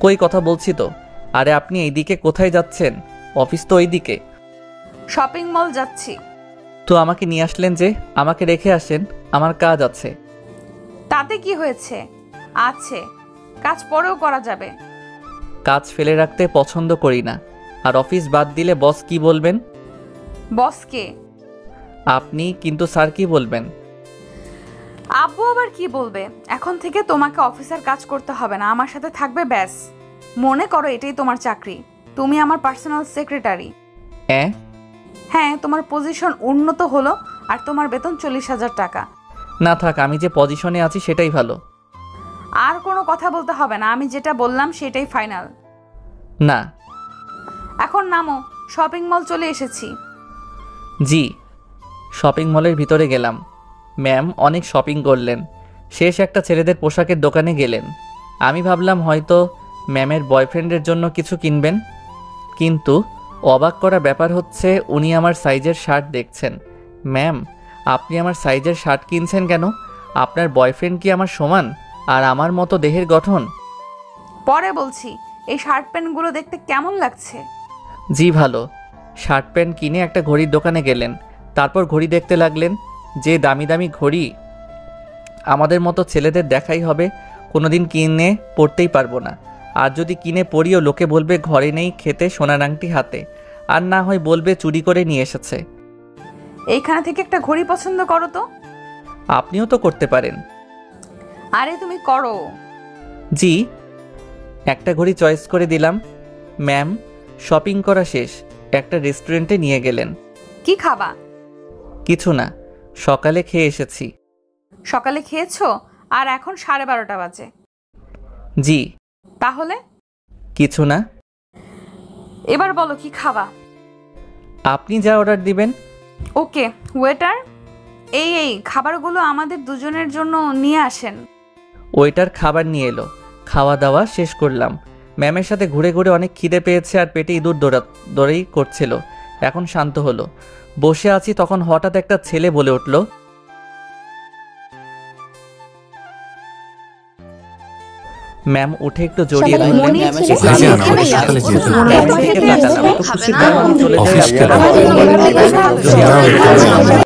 কই, কথা বলছি তো। আরে আপনি এইদিকে কোথায় যাচ্ছেন? অফিস তো ওইদিকে। শপিং মল যাচ্ছি। তো আমাকে নিয়ে আসলেন যে? আমাকে রেখে আসেন, আমার কাজ আছে। তাতে কি হয়েছে? আছে, কাজ পরেও করা যাবে। কাজ ফেলে রাখতে পছন্দ করি না। আর অফিস বাদ দিলে বস কি বলবেন? বস কে? আপনি। কিন্তু স্যার কি বলবেন? আব্বু আবার কি বলবে? এখন থেকে তোমাকে অফিসের কাজ করতে হবে না, আমার সাথে থাকবে ব্যাস। মনে করো এটাই তোমার চাকরি, তুমি আমার পার্সোনাল সেক্রেটারি। হ্যাঁ, তোমার পজিশন উন্নত হলো, আর তোমার বেতন 40,000 টাকা। না থাক, আমি যে পজিশনে আছি সেটাই ভালো। আর কোনো কথা বলতে হবে না, আমি যেটা বললাম সেটাই ফাইনাল। না। এখন নামো, শপিং মল চলে এসেছি। জি। শপিং মলের ভিতরে গেলাম। ম্যাম অনেক শপিং করলেন। শেষ একটা ছেলেদের পোশাকের দোকানে গেলেন। আমি ভাবলাম হয়তো ম্যামের বয়ফ্রেন্ডের জন্য কিছু কিনবেন, কিন্তু অবাক করা ব্যাপার হচ্ছে উনি আমার সাইজের শার্ট দেখছেন। ম্যাম, আপনি আমার সাইজের শার্ট কিনছেন কেন? আপনার বয়ফ্রেন্ড কি আমার সমান আর আমার মতো দেহের গঠন? পরে বলছি। এই শার্ট প্যান্টগুলো দেখতে কেমন লাগছে? জি ভালো। শার্ট প্যান্ট কিনে একটা ঘড়ির দোকানে গেলেন, তারপর ঘড়ি দেখতে লাগলেন। যে দামি দামি ঘড়ি আমাদের মতো ছেলেদের দেখাই হবে, কোনোদিন কিনে পড়তেই পারবো না। আর যদি কিনে পড়িও লোকে বলবে ঘরে নেই, খেতে সোনার আংটি হাতে, আর না হয় বলবে চুরি করে নিয়ে এসেছে। এইখানে থেকে একটা ঘড়ি পছন্দ করো তো। আপনিও তো করতে পারেন। আরে তুমি করো। জি। একটা ঘড়ি চয়েস করে দিলাম। ম্যাম শপিং করা শেষ, একটা রেস্টুরেন্টে নিয়ে গেলেন। কি খাবা? কিছু না, সকালে খেয়ে এসেছি। সকালে খেয়েছো? আর এখন 12:30 বাজে। জি। তাহলে? কিছু না। এবার বলো কি খাবা? আপনি যা অর্ডার দিবেন। ওকে ওয়েটার, এই খাবারগুলো আমাদের দুজনের জন্য নিয়ে আসেন। ওয়েটার খাবার নিয়ে এলো। খাওয়া দাওয়া শেষ করলাম। ম্যামের সাথে ঘুরে ঘুরে অনেক খিদে পেয়েছে আর পেটে ইঁদুর দৌড়াদৌড়ি করছিল। এখন শান্ত হলো। বসে আছি, তখন হঠাৎ একটা ছেলে বলে উঠল, ম্যাম উঠে একটু জড়িয়ে সবাই ধরলেন। মনে ছিল? কাজে আনা হবে, সকালে যেতে হবে। ম্যাম থেকে তাকালাম। খাবে না? চলে যাই অফিস আপনারা। কেন?